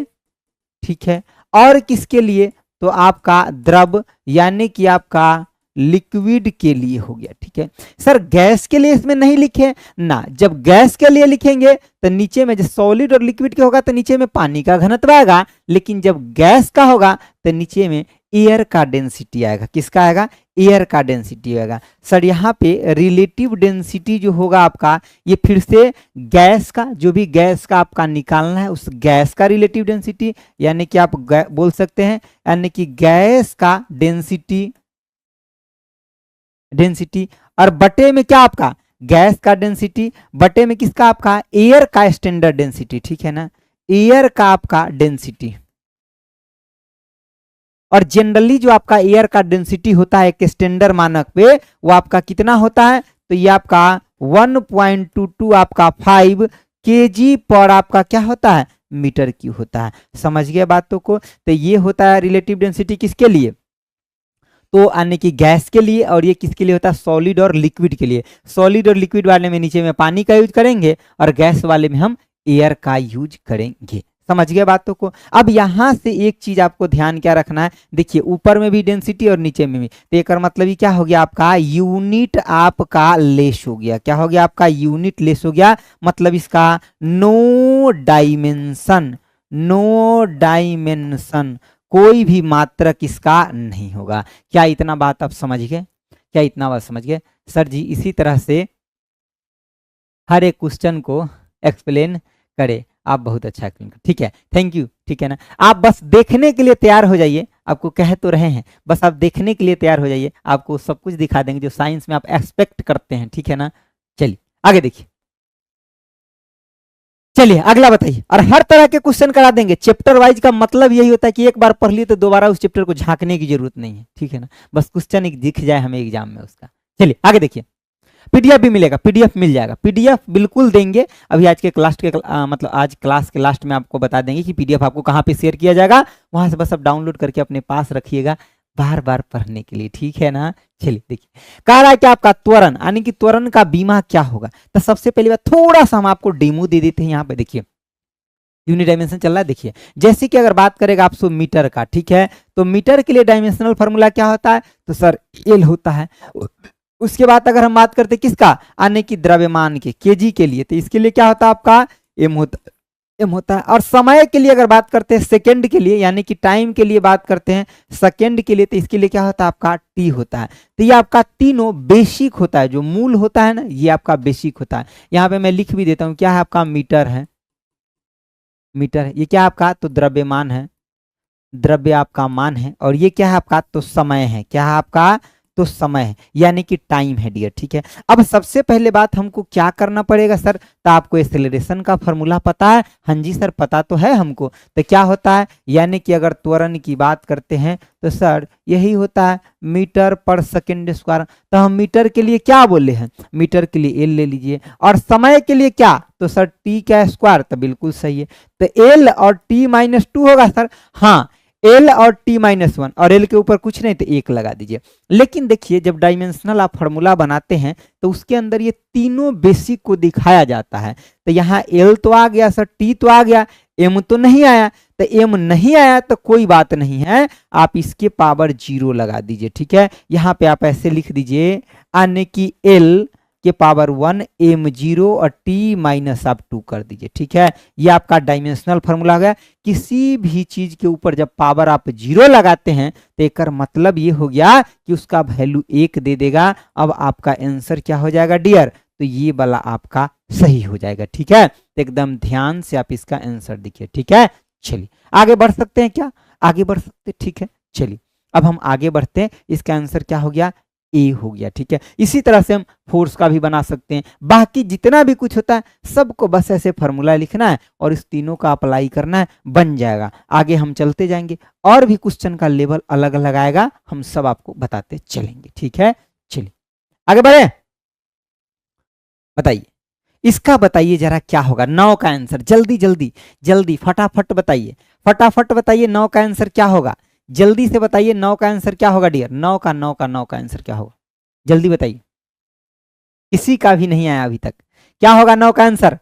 ठीक है, और किसके लिए तो आपका द्रव यानी कि आपका लिक्विड के लिए हो गया, ठीक है। सर गैस के लिए इसमें नहीं लिखे ना, जब गैस के लिए लिखेंगे तो नीचे में जो सॉलिड और लिक्विड के होगा तो नीचे में पानी का घनत्व आएगा, लेकिन जब गैस का होगा तो नीचे में एयर का डेंसिटी आएगा, किसका आएगा एयर का डेंसिटी आएगा। सर यहाँ पे रिलेटिव डेंसिटी जो होगा आपका ये फिर से गैस का जो भी गैस का आपका निकालना है उस गैस का रिलेटिव डेंसिटी यानी कि आप बोल सकते हैं यानी कि गैस का डेंसिटी और बटे में क्या आपका गैस का डेंसिटी बटे में किसका आपका एयर का स्टैंडर्ड डेंसिटी, ठीक है ना, एयर का आपका डेंसिटी। और जनरली जो आपका एयर का डेंसिटी होता है एक स्टैंडर्ड मानक पे वो आपका कितना होता है तो ये आपका 1.22 आपका 5 केजी पर आपका क्या होता है मीटर क्यूब होता है। समझ गए बातों को। तो ये होता है रिलेटिव डेंसिटी किसके लिए तो यानी कि गैस के लिए, और ये किसके लिए होता है सॉलिड और लिक्विड के लिए। सॉलिड और लिक्विड वाले में नीचे में पानी का यूज करेंगे और गैस वाले में हम एयर का यूज करेंगे। समझ गए बातों को। अब यहां से एक चीज आपको ध्यान क्या रखना है, देखिए ऊपर में भी डेंसिटी और नीचे में भी, तो एक मतलब ये क्या हो गया आपका यूनिट आपका लेस हो गया, क्या हो गया आपका यूनिट लेस हो गया, मतलब इसका नो डायमेंशन कोई भी मात्रक इसका नहीं होगा। क्या इतना बात आप समझ गए, क्या इतना बात समझ गए सर जी। इसी तरह से हर एक क्वेश्चन को एक्सप्लेन करे, आप बहुत अच्छा एक्सप्लेन कर, ठीक है, थैंक यू, ठीक है ना। आप बस देखने के लिए तैयार हो जाइए, आपको कह तो रहे हैं बस आप देखने के लिए तैयार हो जाइए, आपको सब कुछ दिखा देंगे जो साइंस में आप एक्सपेक्ट करते हैं, ठीक है ना। चलिए आगे देखिए, चलिए अगला बताइए। और हर तरह के क्वेश्चन करा देंगे चैप्टर वाइज, का मतलब यही होता है कि एक बार पढ़ लिए तो दोबारा उस चैप्टर को झांकने की जरूरत नहीं है, ठीक है ना, बस क्वेश्चन एक दिख जाए हमें एग्जाम में उसका। चलिए आगे देखिए, पीडीएफ भी मिलेगा, पीडीएफ मिल जाएगा, पीडीएफ बिल्कुल देंगे। अभी आज के मतलब आज क्लास के लास्ट में आपको बता देंगे कि पीडीएफ आपको कहाँ पे शेयर किया जाएगा, वहां से बस आप डाउनलोड करके अपने पास रखिएगा, बार बार पढ़ने के लिए, ठीक है ना। चलिए देखिए, कह रहा है कि आपका त्वरण यानी कि त्वरण का बीमा क्या होगा। तो सबसे पहली बात थोड़ा सा हम आपको डेमो दे देते हैं। यहाँ पे देखिए यूनिट डायमेंशन चल रहा है। देखिए जैसे कि अगर बात करेगा आप मीटर का, ठीक है, तो मीटर के लिए डायमेंशनल फॉर्मूला क्या होता है, तो सर एल होता है। उसके बाद अगर हम बात करते हैं किसका, यानी कि द्रव्यमान के, केजी के लिए, तो इसके लिए क्या होता है आपका एम होता है। और समय के लिए अगर बात करते हैं सेकंड के लिए, यानी कि टाइम के लिए बात करते हैं सेकंड के लिए, तो इसके लिए क्या होता है आपका टी होता है। तो ये आपका तीनों बेसिक होता है, जो मूल होता है ना, ये आपका बेसिक होता है। यहाँ पे मैं लिख भी देता हूँ, क्या है आपका मीटर है, मीटर है। ये क्या आपका, तो द्रव्यमान है, द्रव्य आपका मान है। और ये क्या है आपका, तो समय है। क्या है आपका, तो समय है, यानी कि टाइम है डियर, ठीक है। अब सबसे पहले बात हमको क्या करना पड़ेगा सर, तो आपको एक्सेलरेशन का फॉर्मूला पता है। हाँ जी सर पता तो है हमको। तो क्या होता है, यानी कि अगर त्वरण की बात करते हैं तो सर यही होता है मीटर पर सेकंड स्क्वायर। तो हम मीटर के लिए क्या बोले हैं, मीटर के लिए एल ले लीजिए, और समय के लिए क्या, तो सर टी का स्क्वायर। तो बिल्कुल सही है, तो एल और टी -2 होगा सर। हाँ एल और टी -1, और एल के ऊपर कुछ नहीं तो 1 लगा दीजिए। लेकिन देखिए जब डायमेंशनल आप फॉर्मूला बनाते हैं तो उसके अंदर ये तीनों बेसिक को दिखाया जाता है। तो यहाँ एल तो आ गया सर, टी तो आ गया, एम तो नहीं आया। तो एम नहीं आया तो कोई बात नहीं है, आप इसके पावर 0 लगा दीजिए, ठीक है। यहाँ पे आप ऐसे लिख दीजिए, यानी कि एल के पावर 1 m0 और t -2 कर दीजिए, ठीक है। ये आपका डायमेंशनल फॉर्मूला हो गया। किसी भी चीज के ऊपर जब पावर आप 0 लगाते हैं तो एक मतलब ये हो गया कि उसका वैल्यू 1 दे देगा। अब आपका आंसर क्या हो जाएगा डियर, तो ये वाला आपका सही हो जाएगा, ठीक है। तो एकदम ध्यान से आप इसका आंसर देखिए, ठीक है। चलिए आगे बढ़ सकते हैं क्या, आगे बढ़ सकते, ठीक है। चलिए अब हम आगे बढ़ते हैं, इसका आंसर क्या हो गया, ए हो गया, ठीक है। इसी तरह से हम फोर्स का भी बना सकते हैं। बाकी जितना भी कुछ होता है सबको बस ऐसे फॉर्मूला लिखना है और इस तीनों का अप्लाई करना है, बन जाएगा। आगे हम चलते जाएंगे, और भी क्वेश्चन का लेवल अलग अलग आएगा, हम सब आपको बताते चलेंगे, ठीक है। चलिए आगे बढ़े, बताइए इसका, बताइए जरा क्या होगा 9 का आंसर, जल्दी जल्दी जल्दी फटाफट बताइए, फटाफट बताइए 9 का आंसर क्या होगा, जल्दी से बताइए 9 का आंसर क्या होगा डियर, 9 का आंसर क्या होगा, जल्दी बताइए। किसी का भी नहीं आया अभी तक, क्या होगा 9 का आंसर,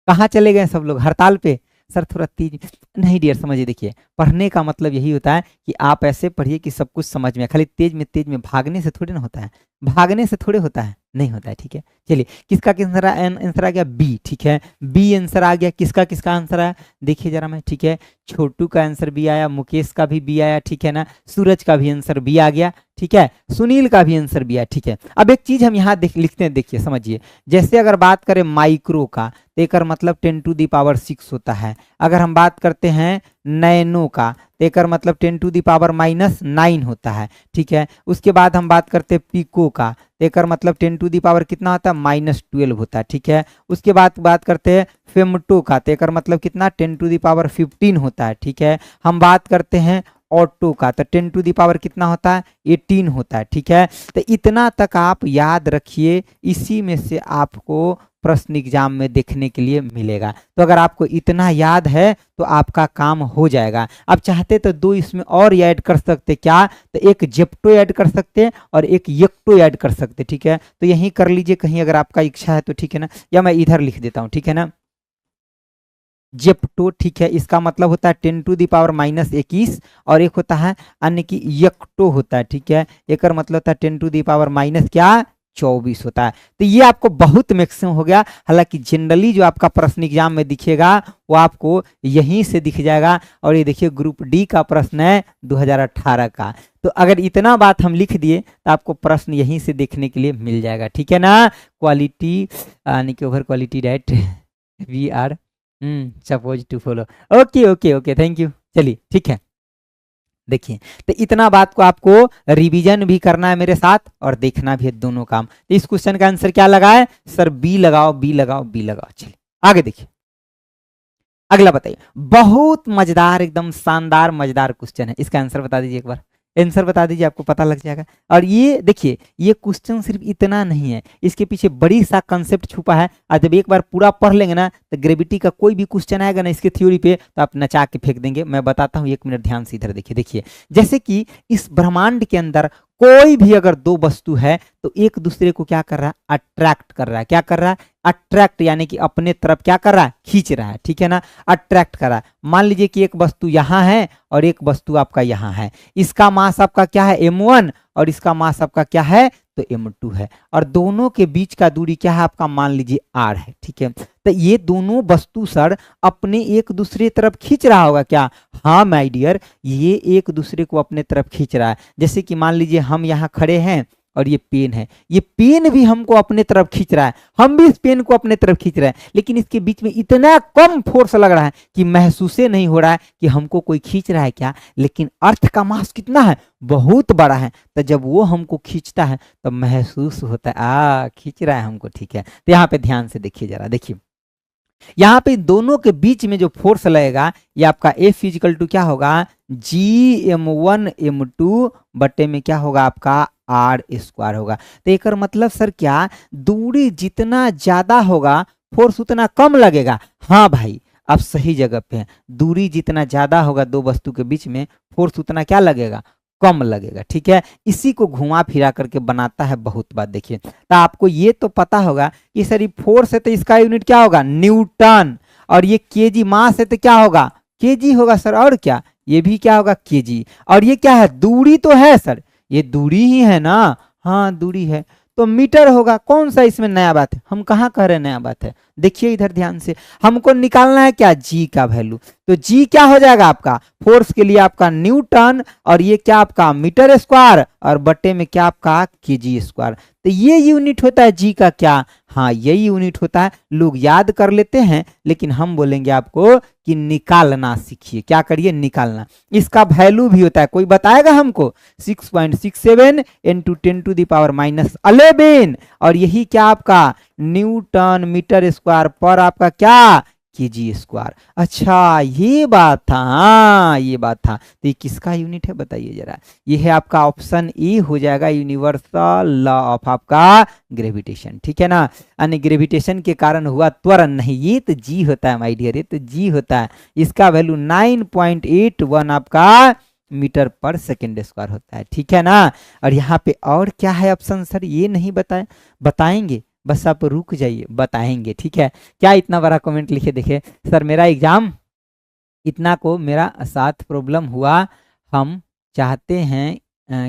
कहाँ चले गए सब लोग, हड़ताल पे। सर थोड़ा तेज नहीं डियर, समझिए देखिए पढ़ने का मतलब यही होता है कि आप ऐसे पढ़िए कि सब कुछ समझ में, खाली तेज में भागने से थोड़ी ना होता है, भागने से थोड़े होता है, नहीं होता है, ठीक है। चलिए किसका आंसर आ गया, बी, ठीक है। बी आंसर आ गया, किसका किसका आंसर आया देखिए जरा मैं, ठीक है। छोटू का आंसर बी आया, मुकेश का भी बी आया, ठीक है ना। सूरज का भी आंसर बी आ गया, ठीक है। सुनील का भी आंसर बी आया, ठीक है। अब एक चीज हम यहाँ लिखते हैं, देखिए समझिए, जैसे अगर बात करें माइक्रो का तो एक मतलब 10⁻6 होता है। अगर हम बात करते हैं नैनो का तो एक मतलब 10⁻⁹ होता है, ठीक है। उसके बाद हम बात करते हैं पिको का तो एक मतलब 10 कितना होता है -12 होता है, ठीक है। उसके बाद बात करते हैं फेमटो का तो एक मतलब कितना 10⁻15 होता है, ठीक है। हम बात करते हैं ऑटो का तो 10 कितना होता है 18 होता है, ठीक है। तो इतना तक आप याद रखिए, इसी में से आपको प्रश्न एग्जाम में देखने के लिए मिलेगा। तो अगर आपको इतना याद है तो आपका काम हो जाएगा। अब चाहते तो 2 इसमें और ऐड कर सकते, क्या, तो एक जेप्टो ऐड कर सकते हैं और एक येक्टो ऐड कर सकते, ठीक है। तो यही कर लीजिए कहीं अगर आपका इच्छा है तो, ठीक है ना, या मैं इधर लिख देता हूँ, ठीक है ना, जेप्टो, ठीक है। इसका मतलब होता है 10⁻⁻21 और एक होता है अन्य की येक्टो होता है, ठीक है। एक मतलब होता है 10⁻24 होता है। तो ये आपको बहुत मैक्सिमम हो गया। हालांकि जनरली जो आपका प्रश्न एग्जाम में दिखेगा वो आपको यहीं से दिख जाएगा। और ये देखिए ग्रुप डी का प्रश्न है 2018 का। तो अगर इतना बात हम लिख दिए तो आपको प्रश्न यहीं से देखने के लिए मिल जाएगा, ठीक है ना। क्वालिटी यानी कि over quality diet we are suppose to follow, okay okay okay, thank you. चलिए ठीक है, देखिए तो इतना बात को आपको रिवीजन भी करना है मेरे साथ और देखना भी है, दोनों काम। तो इस क्वेश्चन का आंसर क्या लगा है सर, बी लगाओ बी लगाओ बी लगाओ। चलिए आगे देखिए, अगला बताइए, बहुत मजेदार एकदम शानदार मजेदार क्वेश्चन है, इसका आंसर बता दीजिए एक बार, आंसर बता दीजिए, आपको पता लग जाएगा। और ये देखिए, ये क्वेश्चन सिर्फ इतना नहीं है, इसके पीछे बड़ी सा कंसेप्ट छुपा है। और जब एक बार पूरा पढ़ लेंगे ना, तो ग्रेविटी का कोई भी क्वेश्चन आएगा ना इसके थ्योरी पे, तो आप नचा के फेंक देंगे। मैं बताता हूँ, 1 मिनट ध्यान से इधर देखिए। देखिए जैसे कि इस ब्रह्मांड के अंदर कोई भी अगर दो वस्तु है तो एक दूसरे को क्या कर रहा है, अट्रैक्ट कर रहा है। क्या कर रहा है, अट्रैक्ट, यानी कि अपने तरफ क्या कर रहा है, खींच रहा है, ठीक है ना, अट्रैक्ट कर रहा है। मान लीजिए कि एक वस्तु यहाँ है और एक वस्तु आपका यहाँ है, इसका मास आपका क्या है m1 और इसका मास आपका क्या है तो m2 है, और दोनों के बीच का दूरी क्या है आपका, मान लीजिए r है, ठीक है। तो ये दोनों वस्तु सर अपने एक दूसरे तरफ खींच रहा होगा क्या, हाँ माय डियर, ये एक दूसरे को अपने तरफ खींच रहा है। जैसे कि मान लीजिए हम यहाँ खड़े हैं और ये पेन है, ये पेन भी हमको अपने तरफ खींच रहा है, हम भी इस पेन को अपने तरफ खींच रहे हैं, लेकिन इसके बीच में इतना कम फोर्स लग रहा है कि महसूस नहीं हो रहा है कि हमको कोई खींच रहा है क्या। लेकिन अर्थ का मास कितना है, बहुत बड़ा है, तो जब वो हमको खींचता है तो महसूस होता है खींच रहा है हमको, ठीक है। तो यहाँ पे ध्यान से देखिए जरा, देखिए यहाँ पे दोनों के बीच में जो फोर्स लगेगा ये आपका F इजिकल टू क्या होगा, Gm1 m2 बटे में क्या होगा आपका r² होगा। तो एक मतलब सर क्या, दूरी जितना ज्यादा होगा फोर्स उतना कम लगेगा। हाँ भाई, आप सही जगह पे हैं, दूरी जितना ज्यादा होगा दो वस्तु के बीच में फोर्स उतना क्या लगेगा, कम लगेगा, ठीक है। इसी को घुमा फिरा करके बनाता है बहुत बात। देखिए तो आपको ये तो पता होगा कि सर ये फोर्स है तो इसका यूनिट क्या होगा, न्यूटन, और ये केजी, मास है तो क्या होगा, केजी होगा सर, और क्या, ये भी क्या होगा, केजी। और ये क्या है, दूरी तो है सर, ये दूरी ही है ना, हाँ दूरी है, तो मीटर होगा। कौन सा इसमें नया बात है, हम कहाँ कह रहे हैं नया बात है, देखिए इधर ध्यान से, हमको निकालना है क्या, जी का वैल्यू। तो जी क्या हो जाएगा आपका, फोर्स के लिए आपका न्यूटन, और ये क्या आपका मीटर स्क्वायर, और बटे में क्या आपका kg²। तो ये यूनिट होता है जी का क्या, हाँ यही यूनिट होता है। लोग याद कर लेते हैं, लेकिन हम बोलेंगे आपको कि निकालना सीखिए। क्या करिए, निकालना। इसका वैल्यू भी होता है, कोई बताएगा हमको, 6.67 × 10⁻11, और यही क्या आपका न्यूटन मीटर स्क्वायर पर आपका क्या kg²। अच्छा ये बात था, हाँ ये बात था। तो ये किसका यूनिट है बताइए जरा, ये है आपका ऑप्शन ए हो जाएगा, यूनिवर्सल लॉ ऑफ आपका ग्रेविटेशन, ठीक है ना। यानी ग्रेविटेशन के कारण हुआ त्वरण, नहीं ये तो जी होता है माय डियर, ये तो जी होता है। इसका वैल्यू 9.81 आपका मीटर पर सेकेंड स्क्वायर होता है, ठीक है ना। और यहाँ पे और क्या है ऑप्शन सर, ये नहीं बताए, बताएंगे, बस आप रुक जाइए, बताएंगे, ठीक है। क्या इतना बड़ा कमेंट लिखे, देखे सर मेरा एग्जाम इतना को मेरा साथ प्रॉब्लम हुआ, हम चाहते हैं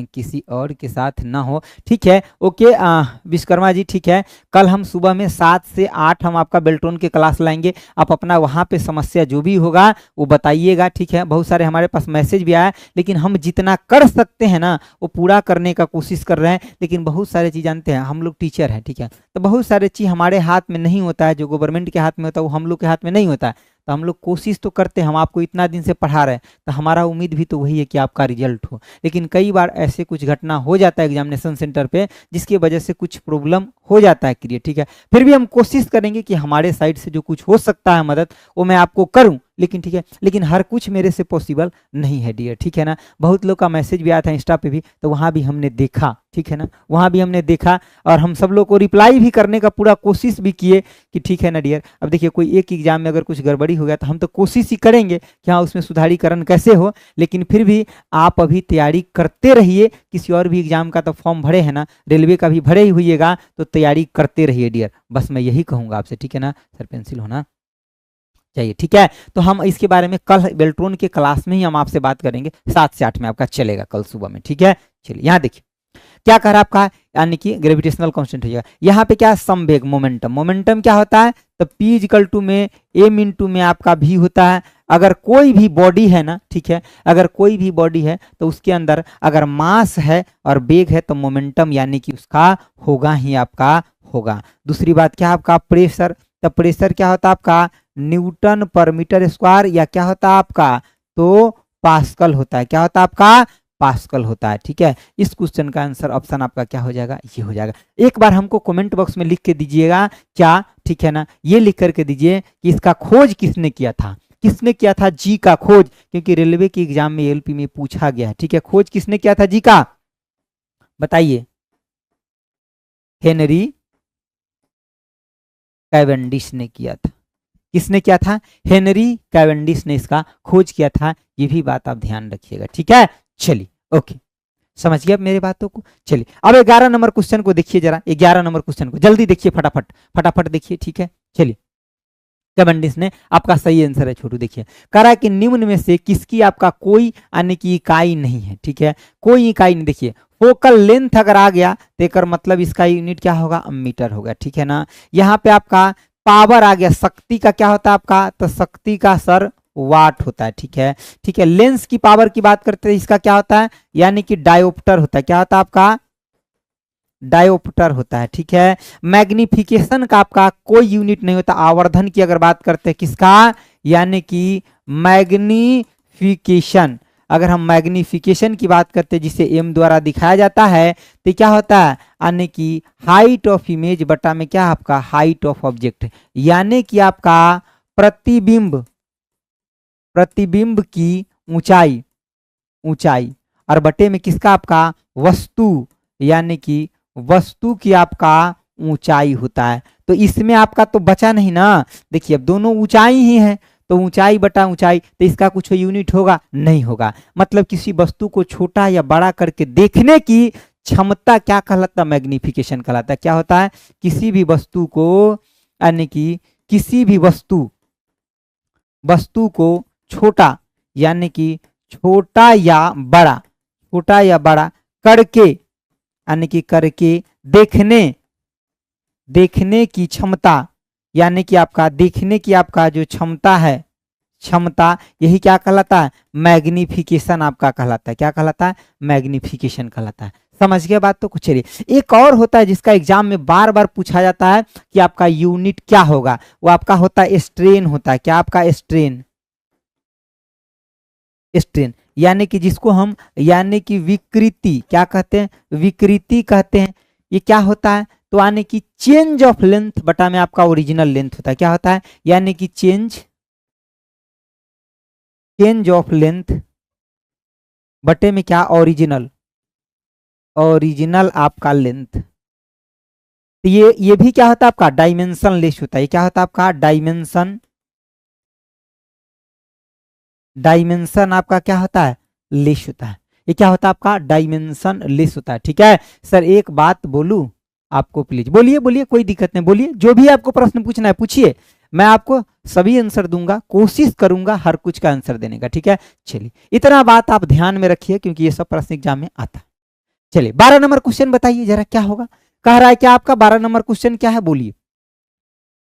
किसी और के साथ ना हो, ठीक है। ओके विश्वकर्मा जी, ठीक है, कल हम सुबह में 7 से 8 हम आपका बेल्ट्रॉन के क्लास लाएंगे। आप अपना वहाँ पे समस्या जो भी होगा वो बताइएगा, ठीक है। बहुत सारे हमारे पास मैसेज भी आया, लेकिन हम जितना कर सकते हैं ना वो पूरा करने का कोशिश कर रहे हैं। लेकिन बहुत सारे चीज़ जानते हैं, हम लोग टीचर हैं, ठीक है, तो बहुत सारे चीज़ हमारे हाथ में नहीं होता है, जो गवर्नमेंट के हाथ में होता है वो हम लोग के हाथ में नहीं होता है। तो हम लोग कोशिश तो करते हैं, हम आपको इतना दिन से पढ़ा रहे हैं, तो हमारा उम्मीद भी तो वही है कि आपका रिजल्ट हो। लेकिन कई बार ऐसे कुछ घटना हो जाता है एग्जामिनेशन सेंटर पे, जिसकी वजह से कुछ प्रॉब्लम हो जाता है क्रिएट, ठीक है। फिर भी हम कोशिश करेंगे कि हमारे साइड से जो कुछ हो सकता है मदद वो मैं आपको करूं, लेकिन ठीक है, लेकिन हर कुछ मेरे से पॉसिबल नहीं है डियर, ठीक है ना। बहुत लोग का मैसेज भी आया था इंस्टा पे भी, तो वहाँ भी हमने देखा, ठीक है ना, वहाँ भी हमने देखा, और हम सब लोग को रिप्लाई भी करने का पूरा कोशिश भी किए कि ठीक है ना डियर। अब देखिए कोई एक एग्जाम में अगर कुछ गड़बड़ी हो गया तो हम तो कोशिश ही करेंगे कि हाँ उसमें सुधारीकरण कैसे हो, लेकिन फिर भी आप अभी तैयारी करते रहिए। किसी और भी एग्जाम का तो फॉर्म भरे है ना, रेलवे का भी भरे ही हुईएगा, तो तैयारी करते रहिए डियर, बस मैं यही कहूँगा आपसे, ठीक है ना। सर पेंसिल होना चाहिए, ठीक है। तो हम इसके बारे में कल बेल्ट्रॉन के क्लास में ही हम आपसे बात करेंगे, 7 से 8 में आपका चलेगा कल सुबह में, ठीक है। चलिए यहाँ देखिए क्या कह रहा है आपका, यानी कि ग्रेविटेशनल कांस्टेंट हो जाएगा। यहाँ पे क्या संवेग, मोमेंटम, मोमेंटम क्या होता है, तो P इक्वल टू में m में आपका v होता है। अगर कोई भी बॉडी है ना, ठीक है, अगर कोई भी बॉडी है तो उसके अंदर अगर मास है और वेग है तो मोमेंटम यानी कि उसका होगा ही आपका होगा। दूसरी बात क्या आपका प्रेशर, तो प्रेशर क्या होता है आपका न्यूटन पर मीटर स्क्वायर, या क्या होता है आपका तो पास्कल होता है, क्या होता है आपका पास्कल होता है, ठीक है। इस क्वेश्चन का आंसर ऑप्शन आपका क्या हो जाएगा, ये हो जाएगा। एक बार हमको कमेंट बॉक्स में लिख के दीजिएगा क्या, ठीक है ना, ये लिख करके दीजिए कि इसका खोज किसने किया था। किसने किया था जी का खोज, क्योंकि रेलवे के एग्जाम में एलपी में पूछा गया है, ठीक है। खोज किसने किया था जी का, बताइए। हेनरी कैवेंडिश ने किया था। किसने किया था, हेनरी कैवेंडिश ने इसका खोज किया था, ये भी बात आप ध्यान रखिएगा, ठीक है। चलिए ओके, समझ गए अब मेरे बातों को। चलिए अब 11 नंबर क्वेश्चन को देखिए जरा, 11 नंबर क्वेश्चन को जल्दी देखिए, फटाफट फटाफट देखिए, ठीक है। चलिए कैवेंडिश ने, आपका सही आंसर है छोटू। देखिए कह रहा है कि निम्न में से किसकी आपका कोई अन्य की इकाई नहीं है, ठीक है, कोई इकाई नहीं। देखिए फोकल लेंथ अगर आ गया तो एक मतलब इसका यूनिट क्या होगा, मीटर होगा, ठीक है ना। यहाँ पे आपका पावर आ गया, शक्ति का क्या होता है आपका, तो शक्ति का सर वाट होता है, ठीक है। ठीक है, लेंस की पावर की बात करते हैं, इसका क्या होता है, यानी कि डायोप्टर होता है, क्या होता है आपका, डायोप्टर होता है, ठीक है। मैग्निफिकेशन का आपका कोई यूनिट नहीं होता। आवर्धन की अगर बात करते हैं किसका, यानी कि मैग्निफिकेशन, अगर हम मैग्निफिकेशन की बात करते हैं जिसे एम द्वारा दिखाया जाता है, तो क्या होता है, यानी कि हाइट ऑफ इमेज बटा में क्या आपका हाइट ऑफ ऑब्जेक्ट, यानी कि आपका प्रतिबिंब, प्रतिबिंब की ऊंचाई, ऊंचाई और बटे में किसका आपका वस्तु, यानी कि वस्तु की आपका ऊंचाई होता है। तो इसमें आपका तो बचा नहीं ना, देखिए अब दोनों ऊंचाई ही है, तो ऊंचाई बटा ऊंचाई, तो इसका कुछ यूनिट होगा, नहीं होगा। मतलब किसी वस्तु को छोटा या बड़ा करके देखने की क्षमता क्या कहलाता है, मैग्निफिकेशन कहलाता है। क्या होता है, किसी भी वस्तु को, यानी कि किसी भी वस्तु, वस्तु को छोटा, यानी कि छोटा या बड़ा, छोटा या बड़ा करके, यानी कि करके देखने, देखने की क्षमता, यानी कि आपका देखने की आपका जो क्षमता है, क्षमता, यही क्या कहलाता है, मैग्निफिकेशन आपका कहलाता है। क्या कहलाता है, मैग्निफिकेशन कहलाता है। समझ गए बात तो कुछ। चलिए एक और होता है जिसका एग्जाम में बार बार पूछा जाता है कि आपका यूनिट क्या होगा, वो आपका होता है स्ट्रेन होता है। क्या आपका स्ट्रेन, स्ट्रेन यानी कि जिसको हम, यानी कि विकृति क्या कहते हैं, विकृति कहते हैं। ये क्या होता है, तो यानी कि चेंज ऑफ लेंथ बटा में आपका ओरिजिनल लेंथ होता है। क्या होता है, यानी कि चेंज, चेंज ऑफ लेंथ बटे में क्या ओरिजिनल, ओरिजिनल आपका लेंथ। तो ये भी क्या होता है आपका डायमेंशन लेस होता है। ये क्या होता है आपका डायमेंशन, डायमेंशन आपका क्या होता है, लेस होता है। ये क्या होता है आपका डायमेंशन लेस होता है, ठीक है। सर एक बात बोलूं आपको, प्लीज बोलिए, बोलिए, कोई दिक्कत नहीं, बोलिए, जो भी आपको प्रश्न पूछना है पूछिए, मैं आपको सभी आंसर दूंगा, कोशिश करूंगा हर कुछ का आंसर देने का, ठीक है। चलिए इतना बात आप ध्यान में रखिए क्योंकि ये सब प्रश्न एग्जाम में आता है। चलिए 12 नंबर क्वेश्चन बताइए जरा क्या होगा, कह रहा है क्या आपका 12 नंबर क्वेश्चन क्या है, बोलिए।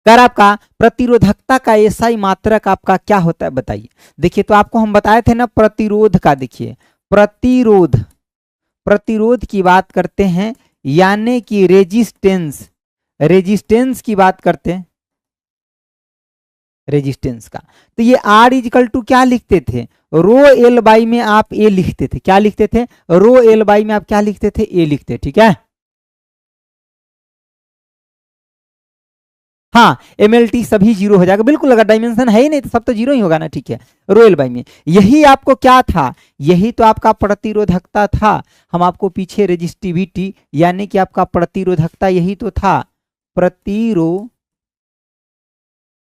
अगर आपका प्रतिरोधकता का एसआई मात्रक आपका क्या होता है बताइए। देखिए तो आपको हम बताए थे ना प्रतिरोध का, देखिए प्रतिरोध, प्रतिरोध की बात करते हैं, यानी कि रेजिस्टेंस, रेजिस्टेंस की बात करते हैं, रेजिस्टेंस का। तो ये R इजिकल टू क्या लिखते थे, रो एल बाई में आप ए लिखते थे। क्या लिखते थे, रो एल बाई में आप क्या लिखते थे, ए लिखते, ठीक है। हाँ MLT सभी जीरो हो जाएगा, बिल्कुल, अगर डायमेंशन है ही नहीं तो सब तो जीरो ही होगा ना, ठीक है। रोयल बाई में यही आपको क्या था, यही तो आपका प्रतिरोधकता था। हम आपको पीछे रेजिस्टिविटी यानी कि आपका प्रतिरोधकता यही तो था,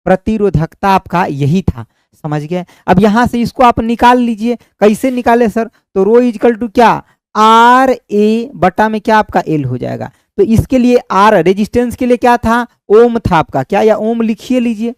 प्रतिरोधकता आपका यही था, समझ गए। अब यहां से इसको आप निकाल लीजिए, कैसे निकाले सर, तो रो इजकल टू क्या, आर ए बटा में क्या आपका एल हो जाएगा। तो इसके लिए आर रेजिस्टेंस के लिए क्या था, ओम था आपका, क्या, या ओम लिखिए लीजिए,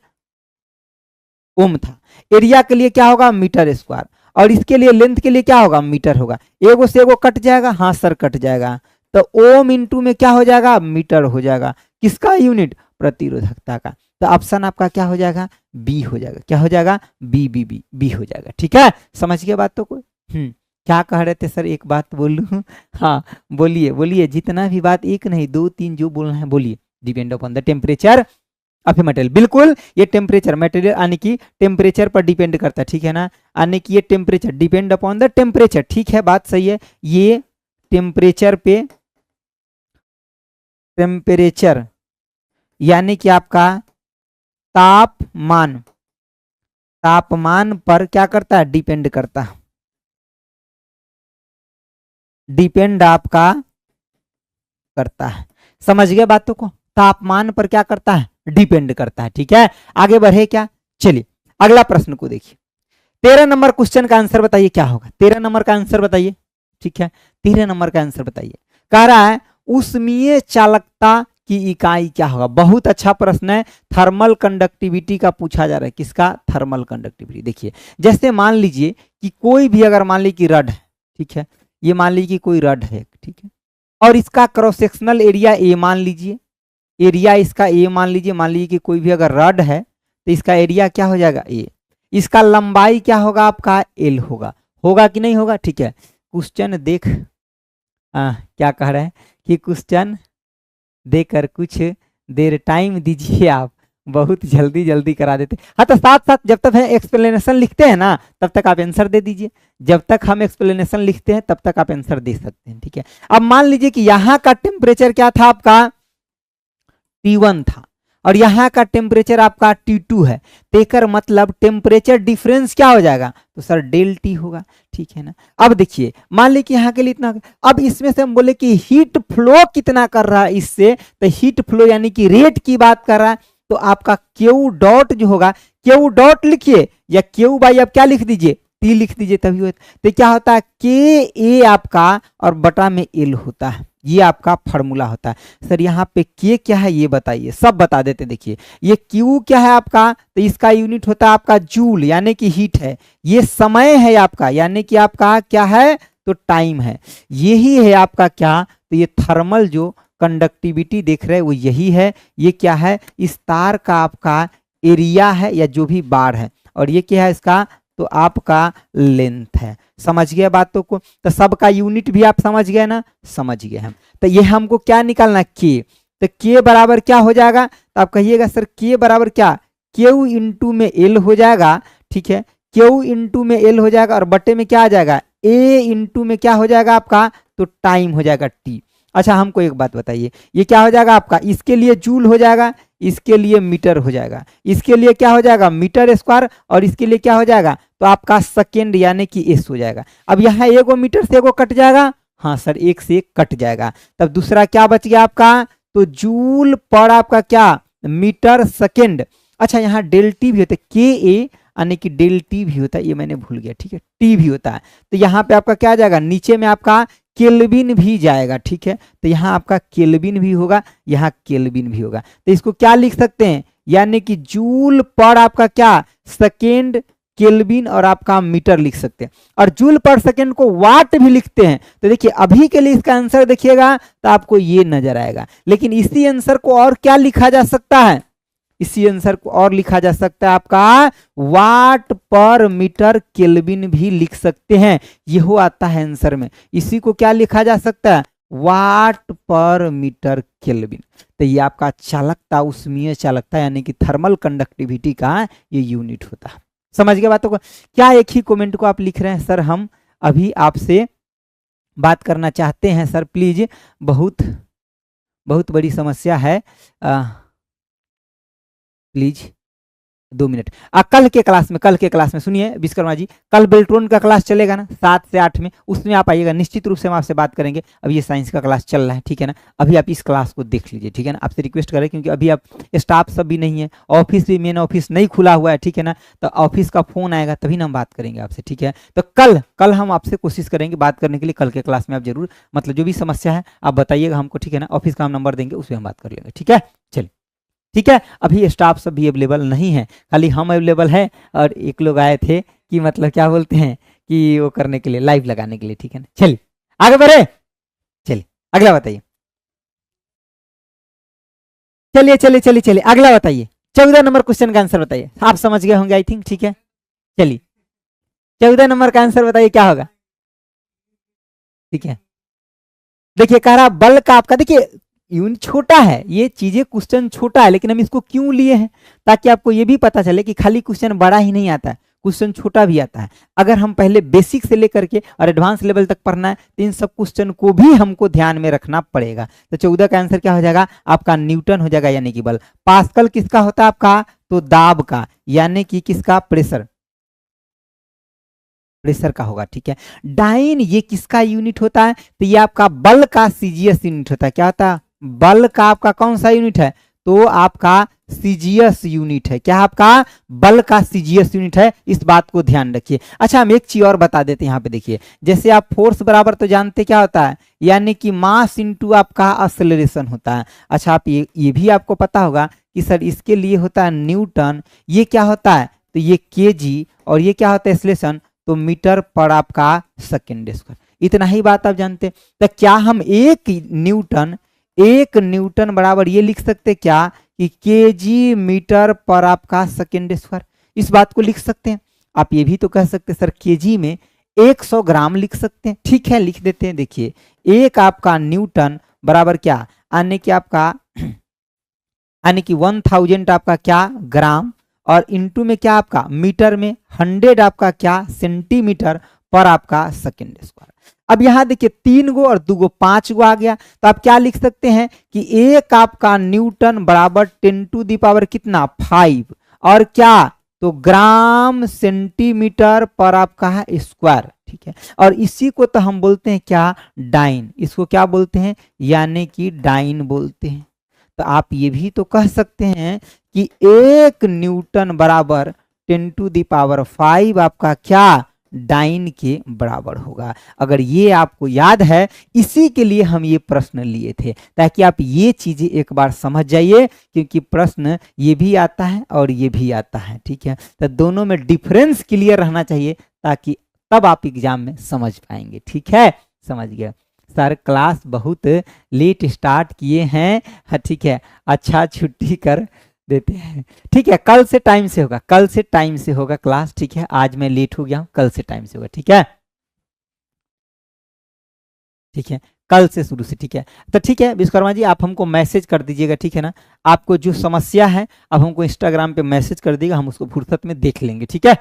ओम था। एरिया के लिए क्या होगा, मीटर स्क्वायर, और इसके लिए लेंथ के लिए क्या होगा, मीटर होगा। एगो से एगो कट जाएगा, हाँ सर कट जाएगा, तो ओम इंटू में क्या हो जाएगा, मीटर हो जाएगा। किसका यूनिट, प्रतिरोधकता का। तो ऑप्शन आपका क्या हो जाएगा, बी हो जाएगा। क्या हो जाएगा, बी बी बी बी हो जाएगा, ठीक है। समझ गए बात तो कोई। क्या कह रहे थे सर, एक बात बोलूं, हाँ बोलिए, बोलिए, जितना भी बात एक नहीं दो तीन जो बोलना है बोलिए। Depend upon the temperature of material, बिल्कुल ये टेम्परेचर मटेरियल यानी कि टेम्परेचर पर डिपेंड करता है, ठीक है ना। यानी कि ये temperature depend upon the temperature, ठीक है, बात सही है। ये टेम्परेचर पे, टेम्परेचर यानी कि आपका तापमान, तापमान पर क्या करता है, डिपेंड करता है, डिपेंड आपका करता है। समझ गए बातों को, तापमान पर क्या करता है, डिपेंड करता है। ठीक है, आगे बढ़े क्या, चलिए अगला प्रश्न को देखिए। 13 नंबर क्वेश्चन का आंसर बताइए क्या होगा, 13 नंबर का आंसर बताइए। ठीक है, 13 नंबर का आंसर बताइए। कह रहा है ऊष्मीय चालकता की इकाई क्या होगा। बहुत अच्छा प्रश्न है, थर्मल कंडक्टिविटी का पूछा जा रहा है। किसका, थर्मल कंडक्टिविटी। देखिए जैसे मान लीजिए कि कोई भी अगर मान लीजिए कि रड है, ठीक है, ये मान लीजिए कि कोई रड है, ठीक है, और इसका क्रॉस सेक्शनल एरिया ए मान लीजिए, एरिया इसका ए मान लीजिए, मान लीजिए कि कोई भी अगर रड है तो इसका एरिया क्या हो जाएगा, ए, इसका लंबाई क्या होगा आपका, एल होगा। होगा कि नहीं होगा। ठीक है, क्वेश्चन देख क्या कह रहे हैं कि क्वेश्चन देकर कुछ देर टाइम दीजिए, आप बहुत जल्दी जल्दी करा देते। हाँ तो साथ साथ जब तक हम एक्सप्लेनेशन लिखते हैं ना तब तक आप आंसर दे दीजिए, जब तक हम एक्सप्लेनेशन लिखते हैं तब तक आप आंसर दे सकते हैं। ठीक है, अब मान लीजिए कि यहाँ का टेम्परेचर क्या था आपका, T1 था, और यहाँ का टेम्परेचर आपका T2 है, तेकर मतलब टेम्परेचर डिफरेंस क्या हो जाएगा, तो सर डेल टी होगा। ठीक है ना। अब देखिए मान लीजिए कि यहाँ के लिए इतना, अब इसमें से हम बोले कि हीट फ्लो कितना कर रहा है इससे, तो हीट फ्लो यानी कि रेट की बात कर रहा है, तो आपका क्यू डॉट जो होगा, क्यू डॉट लिखिए या क्यू बाई आप क्या लिख दीजिए, टी लिख दीजिए, तभी होता। तो क्या होता है, के ए आपका और बटा में एल होता है, ये आपका फॉर्मूला होता है। सर यहाँ पे के क्या है ये बताइए, सब बता देते। देखिए ये क्यू क्या है आपका, तो इसका यूनिट होता है आपका जूल यानी कि हीट है, ये समय है आपका यानी कि आपका क्या है, तो टाइम है, यही है आपका क्या, तो ये थर्मल जो कंडक्टिविटी देख रहे हैं वो यही है। ये क्या है, इस तार का आपका एरिया है या जो भी बार है, और ये क्या है इसका, तो आपका लेंथ है। समझ गए बातों को, तो सबका यूनिट भी आप समझ गए ना, समझ गए हम। तो ये हमको क्या निकालना, के, तो के बराबर क्या हो जाएगा, तो आप कहिएगा सर के बराबर क्या, क्यू इंटू में एल हो जाएगा। ठीक है, क्यू इंटू में एल हो जाएगा और बटे में क्या आ जाएगा, ए इंटू में क्या हो जाएगा आपका, तो टाइम हो जाएगा टी। अच्छा हमको एक बात बताइए, ये क्या हो जाएगा आपका, इसके लिए जूल हो जाएगा, इसके लिए मीटर हो जाएगा, इसके लिए क्या हो जाएगा मीटर स्क्वायर, और इसके लिए क्या हो जाएगा, तो आपका सेकेंड यानी कि एस हो जाएगा। अब यहाँ एगो मीटर से एगो कट जाएगा, हाँ सर एक से एक कट जाएगा, तब दूसरा क्या बच गया आपका, तो जूल पर आपका क्या, मीटर सेकेंड। अच्छा यहाँ डेल टी भी होता है, के ए यानी कि डेल टी भी होता है, ये मैंने भूल गया। ठीक है, टी भी होता है, तो यहाँ पे आपका क्या आ जाएगा, नीचे में आपका केल्विन भी जाएगा। ठीक है, तो यहाँ आपका केल्विन भी होगा, यहाँ केल्विन भी होगा, तो इसको क्या लिख सकते हैं, यानी कि जूल पर आपका क्या, सेकेंड, केल्विन और आपका मीटर लिख सकते हैं, और जूल पर सेकेंड को वाट भी लिखते हैं। तो देखिए अभी के लिए इसका आंसर देखिएगा तो आपको ये नजर आएगा, लेकिन इसी आंसर को और क्या लिखा जा सकता है, इसी आंसर को और लिखा जा सकता है आपका वाट पर मीटर केल्विन भी लिख सकते हैं, यह आता है आंसर में। इसी को क्या लिखा जा सकता है, वाट पर मीटर केल्विन। तो ये आपका चालकता, ऊष्मीय चालकता यानी कि थर्मल कंडक्टिविटी का ये यूनिट होता है। समझ गए बातों को। क्या एक ही कमेंट को आप लिख रहे हैं, सर हम अभी आपसे बात करना चाहते हैं सर प्लीज, बहुत बहुत बड़ी समस्या है, प्लीज 2 मिनट। कल के क्लास में सुनिए विश्वकर्मा जी, कल बेल्ट्रॉन का क्लास चलेगा ना 7 से 8 में, उसमें आप आइएगा, निश्चित रूप से हम आपसे बात करेंगे। अब ये साइंस का क्लास चल रहा है, ठीक है ना, अभी आप इस क्लास को देख लीजिए, ठीक है ना, आपसे रिक्वेस्ट करें क्योंकि अभी आप स्टाफ सब भी नहीं है, ऑफिस भी, मेन ऑफिस नहीं खुला हुआ है, ठीक है ना, तो ऑफिस का फोन आएगा तभी ना हम बात करेंगे आपसे, ठीक है। तो कल हम आपसे कोशिश करेंगे बात करने के लिए, कल के क्लास में आप जरूर मतलब जो भी समस्या है आप बताइएगा हमको, ठीक है ना, ऑफिस का हम नंबर देंगे उसमें हम बात कर लेंगे, ठीक है। चलिए ठीक है, अभी स्टाफ सब भी अवेलेबल नहीं है, खाली हम अवेलेबल हैं, और एक लोग आए थे कि मतलब क्या बोलते हैं कि वो करने के लिए, लाइव लगाने के लिए, ठीक है ना। चलिए आगे बढ़े, चलिए अगला बताइए, चलिए अगला बताइए, 14 नंबर क्वेश्चन का आंसर बताइए, आप समझ गए होंगे आई थिंक, ठीक है। चलिए 14 नंबर का आंसर बताइए क्या होगा, ठीक है। देखिए कह रहा बल का आपका, देखिए यूनिट छोटा है, ये चीजें क्वेश्चन छोटा है, लेकिन हम इसको क्यों लिए हैं, ताकि आपको ये भी पता चले कि खाली क्वेश्चन बड़ा ही नहीं आता है, क्वेश्चन छोटा भी आता है। अगर हम पहले बेसिक से लेकर के और एडवांस लेवल तक पढ़ना है तो इन सब क्वेश्चन को भी हमको ध्यान में रखना पड़ेगा। तो 14 का आंसर क्या हो जाएगा आपका? न्यूटन हो जाएगा, यानी कि बल। पास्कल किसका होता है आपका? तो दाब का, यानी कि किसका? प्रेशर, प्रेशर का होगा, ठीक है। डाइन ये किसका यूनिट होता है? तो ये आपका बल का सीजीएस यूनिट होता है। क्या होता है? बल का आपका कौन सा यूनिट है? तो आपका सीजीएस यूनिट है। क्या आपका? बल का सीजीएस यूनिट है, इस बात को ध्यान रखिए। अच्छा, हम एक चीज और बता देते हैं यहाँ पे, देखिए जैसे आप फोर्स बराबर तो जानते क्या होता है, यानी कि मास इंटू आपका एक्सेलरेशन होता है। अच्छा, आप ये भी आपको पता होगा कि सर इसके लिए होता है न्यूटन, ये क्या होता है? तो ये केजी, और ये क्या होता है? एक्सेलरेशन, तो मीटर पर आपका सेकेंड स्क्वायर। इतना ही बात आप जानते। तो क्या हम एक न्यूटन बराबर ये लिख सकते क्या कि केजी मीटर पर आपका सेकेंड स्क्वायर, इस बात को लिख सकते हैं। आप ये भी तो कह सकते हैं सर केजी में 100 ग्राम लिख सकते हैं। ठीक है, लिख देते हैं। देखिए एक आपका न्यूटन बराबर क्या, यानी कि आपका यानी कि 1000 आपका क्या ग्राम, और इंटू में क्या आपका मीटर में 100 आपका क्या सेंटीमीटर पर आपका सेकेंड स्क्वायर। अब यहां देखिए 3 गो और 2 गो 5 गो आ गया, तो आप क्या लिख सकते हैं कि एक आपका न्यूटन बराबर 10 टू दी पावर कितना 5, और क्या तो ग्राम सेंटीमीटर पर आपका है स्क्वायर। ठीक है, और इसी को तो हम बोलते हैं क्या? डाइन। इसको क्या बोलते हैं? यानी कि डाइन बोलते हैं। तो आप ये भी तो कह सकते हैं कि एक न्यूटन बराबर 10 टू दी पावर 5 आपका क्या? डाइन के बराबर होगा। अगर ये आपको याद है, इसी के लिए हम ये प्रश्न लिए थे, ताकि आप ये चीजें एक बार समझ जाइए, क्योंकि प्रश्न ये भी आता है और ये भी आता है। ठीक है, तो दोनों में डिफरेंस क्लियर रहना चाहिए, ताकि तब आप एग्जाम में समझ पाएंगे। ठीक है, समझ गए सर? क्लास बहुत लेट स्टार्ट किए हैं। हाँ ठीक है, अच्छा छुट्टी कर देते हैं। ठीक है, कल से टाइम से होगा, कल से टाइम से होगा क्लास। ठीक है, आज मैं लेट हो गया हूं, कल से टाइम से होगा। ठीक है, ठीक है, कल से शुरू से। ठीक है, तो ठीक है विश्वकर्मा जी, आप हमको मैसेज कर दीजिएगा। ठीक है ना, आपको जो समस्या है आप हमको इंस्टाग्राम पे मैसेज कर दीजिएगा, हम उसको फुर्सत में देख लेंगे। ठीक है,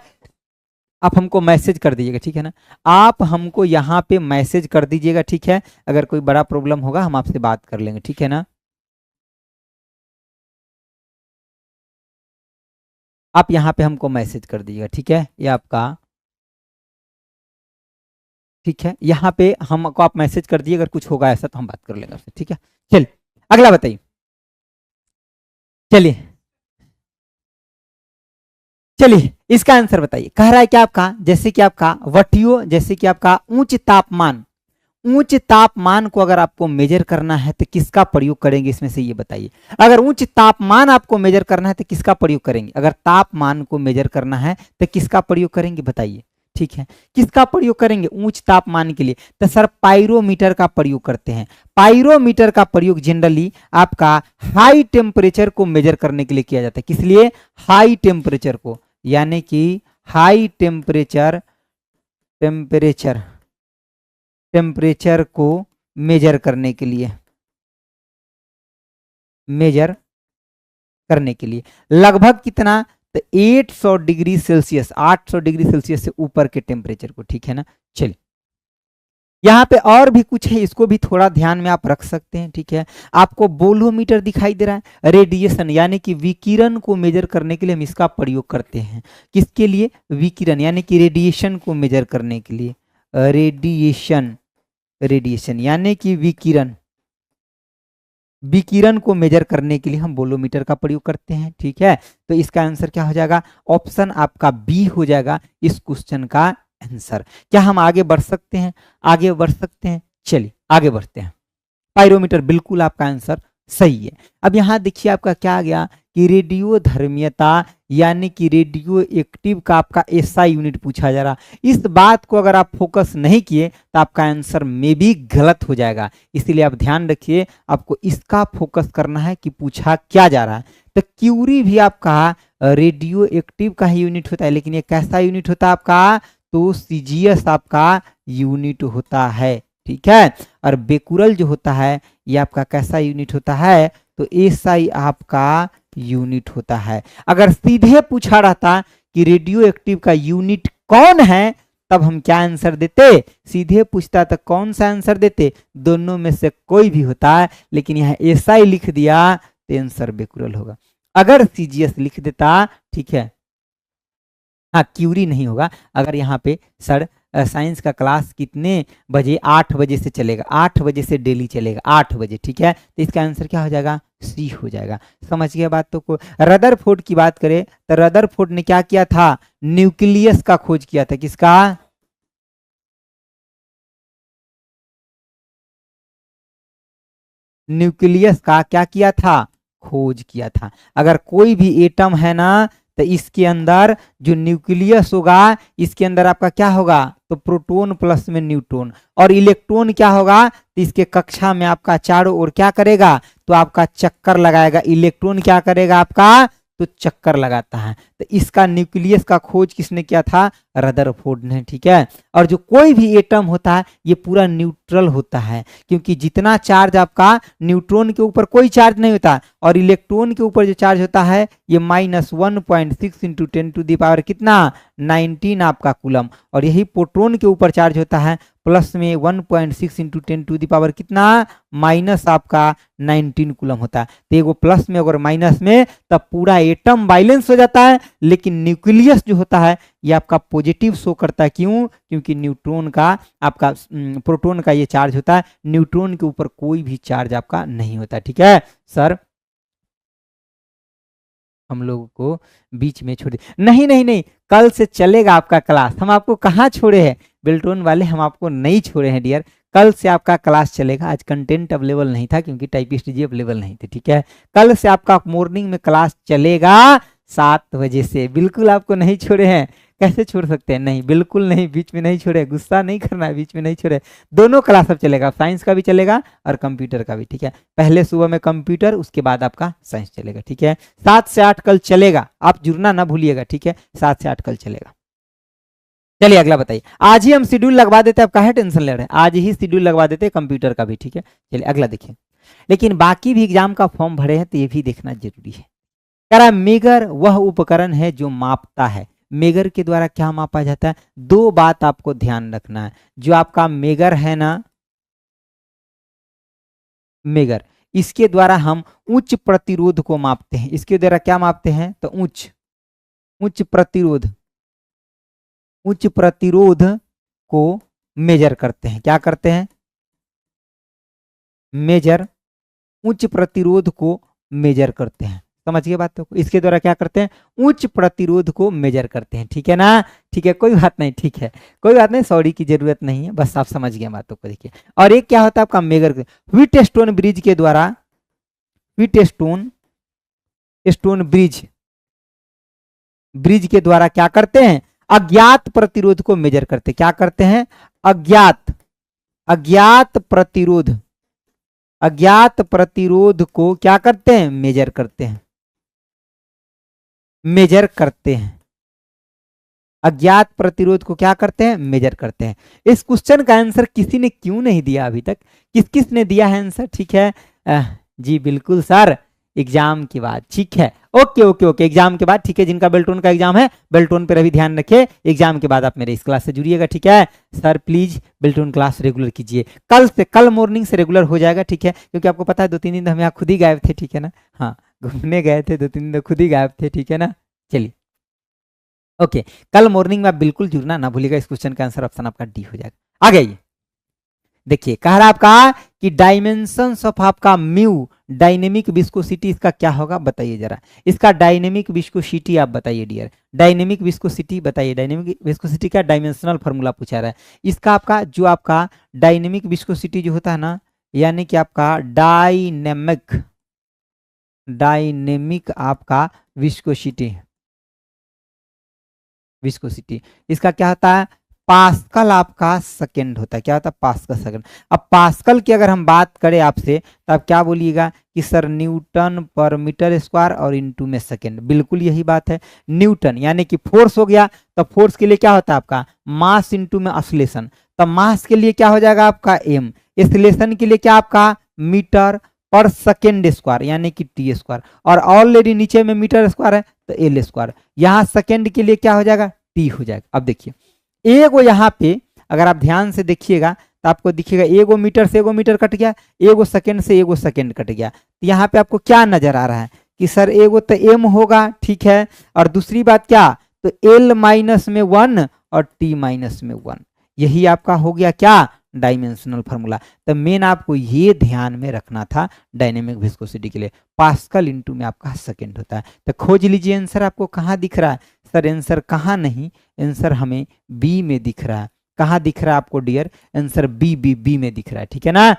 आप हमको मैसेज कर दीजिएगा। ठीक है ना, आप हमको यहाँ पे मैसेज कर दीजिएगा। ठीक है, अगर कोई बड़ा प्रॉब्लम होगा हम आपसे बात कर लेंगे। ठीक है ना, आप यहाँ पे हमको मैसेज कर दीजिएगा। ठीक है, ये आपका ठीक है, यहाँ पे हमको आप मैसेज कर दिए, अगर कुछ होगा ऐसा तो हम बात कर लेंगे आपसे। ठीक है, चलिए अगला बताइए। चलिए चलिए इसका आंसर बताइए। कह रहा है क्या आपका, जैसे कि आपका वटियो, जैसे कि आपका उच्च तापमान को अगर आपको मेजर करना है तो किसका प्रयोग करेंगे, इसमें से ये बताइए। अगर उच्च तापमान आपको मेजर करना है तो किसका प्रयोग करेंगे? अगर तापमान को मेजर करना है तो किसका प्रयोग करेंगे, बताइए। ठीक है, किसका प्रयोग करेंगे उच्च तापमान के लिए? तो सर पाइरोमीटर का प्रयोग करते हैं। पाइरोमीटर का प्रयोग जनरली आपका हाई टेम्परेचर को मेजर करने के लिए किया जाता है। किस लिए? हाई टेम्परेचर को, यानी कि हाई टेम्परेचर टेम्परेचर को मेजर करने के लिए, लगभग कितना? तो 800 डिग्री सेल्सियस, 800 डिग्री सेल्सियस से ऊपर के टेम्परेचर को। ठीक है ना, चलिए यहाँ पे और भी कुछ है, इसको भी थोड़ा ध्यान में आप रख सकते हैं। ठीक है, आपको बोलोमीटर दिखाई दे रहा है, रेडिएशन यानी कि विकिरण को मेजर करने के लिए हम इसका प्रयोग करते हैं। किसके लिए? विकिरण यानी कि रेडिएशन को मेजर करने के लिए, रेडिएशन यानी कि विकिरण को मेजर करने के लिए हम बोलोमीटर का प्रयोग करते हैं। ठीक है, तो इसका आंसर क्या हो जाएगा? ऑप्शन आपका बी हो जाएगा इस क्वेश्चन का आंसर। क्या हम आगे बढ़ सकते हैं? आगे बढ़ सकते हैं, चलिए आगे बढ़ते हैं। पाइरोमीटर बिल्कुल आपका आंसर सही है। अब यहाँ देखिए आपका क्या आ गया कि रेडियो धर्मीयता यानी कि रेडियो एक्टिव का आपका एसआई यूनिट पूछा जा रहा। इस बात को अगर आप फोकस नहीं किए तो आपका आंसर में भी गलत हो जाएगा, इसीलिए आप ध्यान रखिए, आपको इसका फोकस करना है कि पूछा क्या जा रहा है। तो क्यूरी भी आपका रेडियो एक्टिव का ही यूनिट होता है, लेकिन ये कैसा यूनिट होता है आपका? तो सीजीएस आपका यूनिट होता है। ठीक है, और बेकुरल जो होता है ये आपका कैसा यूनिट होता है? तो एसआई आपका यूनिट होता है। अगर सीधे पूछा रहता कि रेडियो एक्टिव का यूनिट कौन है, तब हम क्या आंसर देते, सीधे पूछता तो कौन सा आंसर देते, दोनों में से कोई भी होता है, लेकिन यहाँ एसआई लिख दिया तो आंसर बेकुरल होगा। अगर सीजीएस लिख देता, ठीक है, हाँ क्यूरी नहीं होगा। अगर यहाँ पे सर साइंस का क्लास कितने बजे, 8 बजे से चलेगा, 8 बजे से डेली चलेगा, 8 बजे, ठीक है, तो इसका आंसर क्या हो जाएगा, सी हो जाएगा। समझ गया बात तो को। रदरफोर्ड की बात करें तो रदरफोर्ड ने क्या किया था, न्यूक्लियस का खोज किया था, किसका, न्यूक्लियस का क्या किया था, खोज किया था। अगर कोई भी एटम है ना तो इसके अंदर जो न्यूक्लियस होगा, इसके अंदर आपका क्या होगा, तो प्रोटॉन प्लस में न्यूट्रॉन, और इलेक्ट्रॉन क्या होगा, तो इसके कक्षा में आपका चारों ओर क्या करेगा, तो आपका चक्कर लगाएगा। इलेक्ट्रॉन क्या करेगा आपका, तो चक्कर लगाता है। तो इसका न्यूक्लियस का खोज किसने किया था, रदरफोर्ड ने, ठीक है। और जो कोई भी एटम होता है ये पूरा न्यूट्रल होता है, क्योंकि जितना चार्ज आपका न्यूट्रॉन के ऊपर कोई चार्ज नहीं होता, और इलेक्ट्रॉन के ऊपर जो चार्ज होता है ये -1.6 इंटू 10⁻, कितना, 19 आपका कूलम, और यही प्रोटॉन के ऊपर चार्ज होता है प्लस में 1.6 इंटू 10⁻, कितना, माइनस आपका 19 कूलम होता है। तो एगो प्लस में अगर माइनस में, तब पूरा एटम बैलेंस हो जाता है, लेकिन न्यूक्लियस जो होता है ये आपका पॉजिटिव शो करता है। क्यों, क्योंकि न्यूट्रॉन का आपका प्रोटॉन का ये चार्ज होता है, न्यूट्रॉन के ऊपर कोई भी चार्ज आपका नहीं होता, ठीक है। सर हम लोगों को बीच में छोड़े, नहीं नहीं नहीं, कल से चलेगा आपका क्लास, हम आपको कहाँ छोड़े हैं, बेल्टोन वाले हम आपको नहीं छोड़े हैं डियर, कल से आपका क्लास चलेगा। आज कंटेंट अवेलेबल नहीं था क्योंकि टाइपिस्ट जी अवेलेबल नहीं थे, ठीक है। कल से आपका मॉर्निंग में क्लास चलेगा 7 बजे से, बिल्कुल आपको नहीं छोड़े हैं। कैसे छोड़ सकते हैं, नहीं बिल्कुल नहीं, बीच में नहीं छोड़े, गुस्सा नहीं करना है, बीच में नहीं छोड़े, दोनों क्लास अब चलेगा, साइंस का भी चलेगा और कंप्यूटर का भी, ठीक है। पहले सुबह में कंप्यूटर, उसके बाद आपका साइंस चलेगा, ठीक है। 7 से 8 कल चलेगा, आप जुड़ना ना भूलिएगा, ठीक है, 7 से 8 कल चलेगा। चलिए अगला बताइए, आज ही हम शेड्यूल लगवा देते हैं, आप काहे टेंशन ले रहे हैं, आज ही शेड्यूल लगवा देते हैं कंप्यूटर का भी, ठीक है। चलिए अगला देखिए, लेकिन बाकी भी एग्जाम का फॉर्म भरे हैं तो ये भी देखना जरूरी है। कह रहा है मेगर वह उपकरण है जो मापता है। मेगर के द्वारा क्या मापा जाता है, दो बात आपको ध्यान रखना है। जो आपका मेगर है ना, मेगर, इसके द्वारा हम उच्च प्रतिरोध को मापते हैं। इसके द्वारा क्या मापते हैं, तो उच्च प्रतिरोध, उच्च प्रतिरोध को मेजर करते हैं। क्या करते हैं, मेजर, उच्च प्रतिरोध को मेजर करते हैं। समझिए बात को, इसके द्वारा क्या करते हैं, उच्च प्रतिरोध को मेजर करते हैं, ठीक है ना, ठीक है, कोई बात नहीं, ठीक है, कोई बात नहीं, सॉरी की जरूरत नहीं है, बस आप समझ गए बातों को। देखिए, और एक क्या होता है आपका मेगर, व्हीटस्टोन ब्रिज के द्वारा, व्हीटस्टोन ब्रिज के द्वारा क्या करते हैं, अज्ञात प्रतिरोध को मेजर करते हैं। क्या करते हैं, अज्ञात प्रतिरोध को क्या करते हैं, मेजर करते हैं, अज्ञात प्रतिरोध को क्या करते हैं, मेजर करते हैं। इस क्वेश्चन का आंसर किसी ने क्यों नहीं दिया अभी तक, किस ने दिया है आंसर, ठीक है, जी बिल्कुल सर, एग्जाम के बाद, ठीक है, ओके ओके ओके, एग्जाम के बाद, ठीक है। जिनका बेल्टोन का एग्जाम है, बेल्टोन पर अभी ध्यान रखिए, एग्जाम के बाद आप मेरे इस क्लास से जुड़िएगा, ठीक है सर। प्लीज बेल्टोन क्लास रेगुलर कीजिए, कल मॉर्निंग से रेगुलर हो जाएगा, ठीक है, क्योंकि आपको पता है 2-3 दिन हम यहाँ खुद ही गायब थे, ठीक है ना, हाँ घूमने गए थे, 2-3 दिन खुद ही गायब थे, ठीक है ना। चलिए ओके, कल मॉर्निंग में आप बिल्कुल जुड़ना ना भूलिएगा। इस क्वेश्चन का आंसर ऑप्शन आपका डी हो जाएगा। आगे आइए, देखिए कह रहा आपका कि डायमेंशंस ऑफ आपका म्यू, डायनेमिक विस्कोसिटी, इसका क्या होगा बताइए जरा, इसका डायनेमिक विस्कोसिटी आप बताइए डियर, डायनेमिक विस्कोसिटी बताइए। डायनेमिक विस्कोसिटी का डायमेंशनल फार्मूला पूछा रहा है। इसका आपका जो आपका डायनेमिक विस्कोसिटी जो होता है ना, यानी कि आपका डायनेमिक आपका विस्कोसिटी, इसका क्या होता है, पास्कल आपका सेकंड होता है। क्या होता है, पास्कल सेकंड। अब पास्कल की अगर हम बात करें आपसे, तो आप क्या बोलिएगा कि सर न्यूटन पर मीटर स्क्वायर और इनटू में सेकंड, बिल्कुल यही बात है। न्यूटन यानी कि फोर्स हो गया, तो फोर्स के लिए क्या होता है आपका मास इनटू में एक्सेलरेशन, तो मास के लिए क्या हो जाएगा आपका एम, एक्सेलरेशन के लिए क्या आपका मीटर, पर सेकेंड स्क्वायर यानी कि टी स्क्वायर, और ऑलरेडी नीचे में मीटर स्क्वायर है तो एल स्क्वायर, यहाँ सेकेंड के लिए क्या हो जाएगा, टी हो जाएगा। अब देखिए एगो यहाँ पे अगर आप ध्यान से देखिएगा तो आपको दिखेगा एगो मीटर से एगो मीटर कट गया, एगो सेकेंड से एगो सेकेंड कट गया। तो यहाँ पे आपको क्या नजर आ रहा है कि सर एगो तो एम होगा, ठीक है, और दूसरी बात क्या, तो एल माइनस में 1 और टी माइनस में 1, यही आपका हो गया क्या, डायमेंशनल फार्मूला। तो मेन आपको ये ध्यान में रखना था डायनेमिक विस्कोसिटी के लिए, पास्कल इंटू में आपका सेकेंड होता है। तो खोज लीजिए आंसर आपको कहाँ दिख रहा है, सर आंसर कहाँ नहीं, आंसर हमें बी में दिख रहा है। कहाँ दिख रहा है आपको dear, answer B B B में दिख रहा है, ठीक है ना,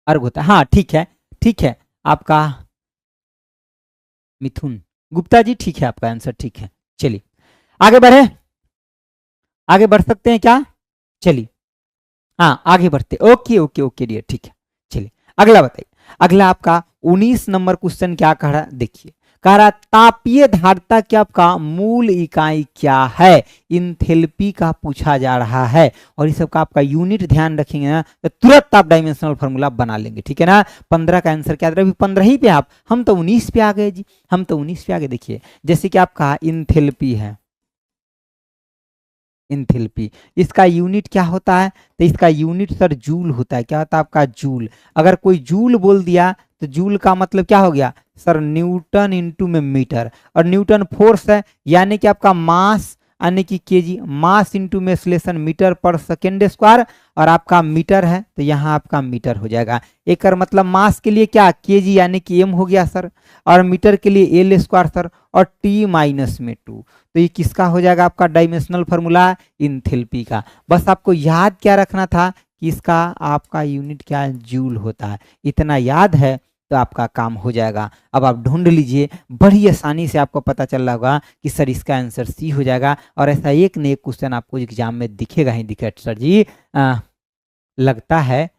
अर्घ होता है, हाँ ठीक है आपका मिथुन गुप्ता जी, ठीक है आपका आंसर, ठीक है। चलिए आगे बढ़े, आगे बढ़ सकते हैं क्या, चलिए हाँ आगे बढ़ते, ओके ओके ओके डियर, ठीक है। चलिए अगला बताइए, अगला आपका 19 नंबर क्वेश्चन क्या कह रहा है, देखिए कह रहा तापीय धारिता की आपका मूल इकाई क्या है, इंथैल्पी का पूछा जा रहा है, और इस सब का आपका यूनिट ध्यान रखेंगे ना तो तुरंत आप डायमेंशनल फार्मूला बना लेंगे, ठीक है ना। 15 का आंसर क्या, अभी 15 ही पे आप, हम तो 19 पे आ गए जी, हम तो 19 पे आ गए। देखिए जैसे कि आपका इंथैल्पी है, इंथैल्पी, इसका यूनिट क्या होता है, तो इसका यूनिट सर जूल होता है, क्या होता है आपका जूल। अगर कोई जूल बोल दिया तो जूल का मतलब क्या हो गया सर, न्यूटन इंटू में मीटर, और न्यूटन फोर्स है यानी कि आपका मास यानी कि केजी, मास इंटू में स्लेशन मीटर पर सेकेंड स्क्वायर, और आपका मीटर है तो यहाँ आपका मीटर हो जाएगा। एक मतलब मास के लिए क्या केजी यानी कि एम हो गया सर, और मीटर के लिए एल स्क्वायर सर, और टी माइनस में 2, तो ये किसका हो जाएगा आपका डायमेंशनल फार्मूला, इंथैल्पी का। बस आपको याद क्या रखना था कि इसका आपका यूनिट क्या है, जूल होता है, इतना याद है तो आपका काम हो जाएगा। अब आप ढूंढ लीजिए, बड़ी आसानी से आपको पता चल रहा होगा कि सर इसका आंसर सी हो जाएगा, और ऐसा एक न एक क्वेश्चन आपको एग्जाम में दिखेगा ही दिखेगा। सर जी लगता है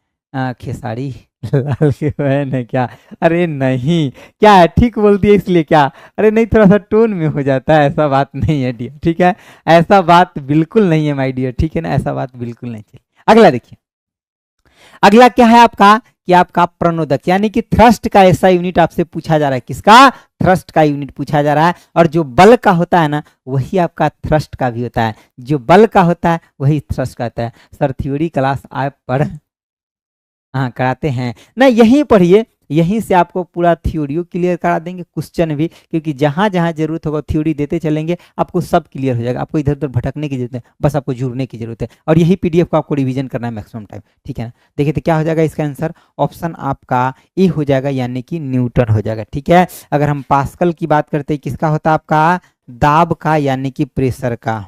खेसारी लाल के बहन है क्या, अरे नहीं, क्या है ठीक बोल दिए इसलिए क्या, अरे नहीं थोड़ा सा टोन में हो जाता है, ऐसा बात नहीं है डियर, ठीक है, ऐसा बात बिल्कुल नहीं है माय डियर, ठीक है ना, ऐसा बात बिल्कुल नहीं चाहिए। अगला देखिए, अगला क्या है आपका कि आपका प्रणोदक यानी कि थ्रस्ट का ऐसा यूनिट आपसे पूछा जा रहा है, किसका, थ्रस्ट का यूनिट पूछा जा रहा है, और जो बल का होता है ना वही आपका थ्रस्ट का भी होता है, जो बल का होता है वही थ्रस्ट का होता है। सर थ्योरी क्लास आप पढ़, हाँ कराते हैं ना, यहीं पढ़िए, यहीं से आपको पूरा थ्योरी क्लियर करा देंगे, क्वेश्चन भी, क्योंकि जहां जहां जरूरत होगा थ्योरी देते चलेंगे, आपको सब क्लियर हो जाएगा, आपको इधर उधर भटकने की जरूरत है, बस आपको जुड़ने की जरूरत है, और यही पीडीएफ को आपको रिवीजन करना है मैक्सिमम टाइम, ठीक है ना। देखिए तो क्या हो जाएगा इसका आंसर, ऑप्शन आपका ए हो जाएगा यानी कि न्यूटन हो जाएगा, ठीक है। अगर हम पास्कल की बात करते हैं, किसका होता है आपका, दाब का यानी कि प्रेशर का,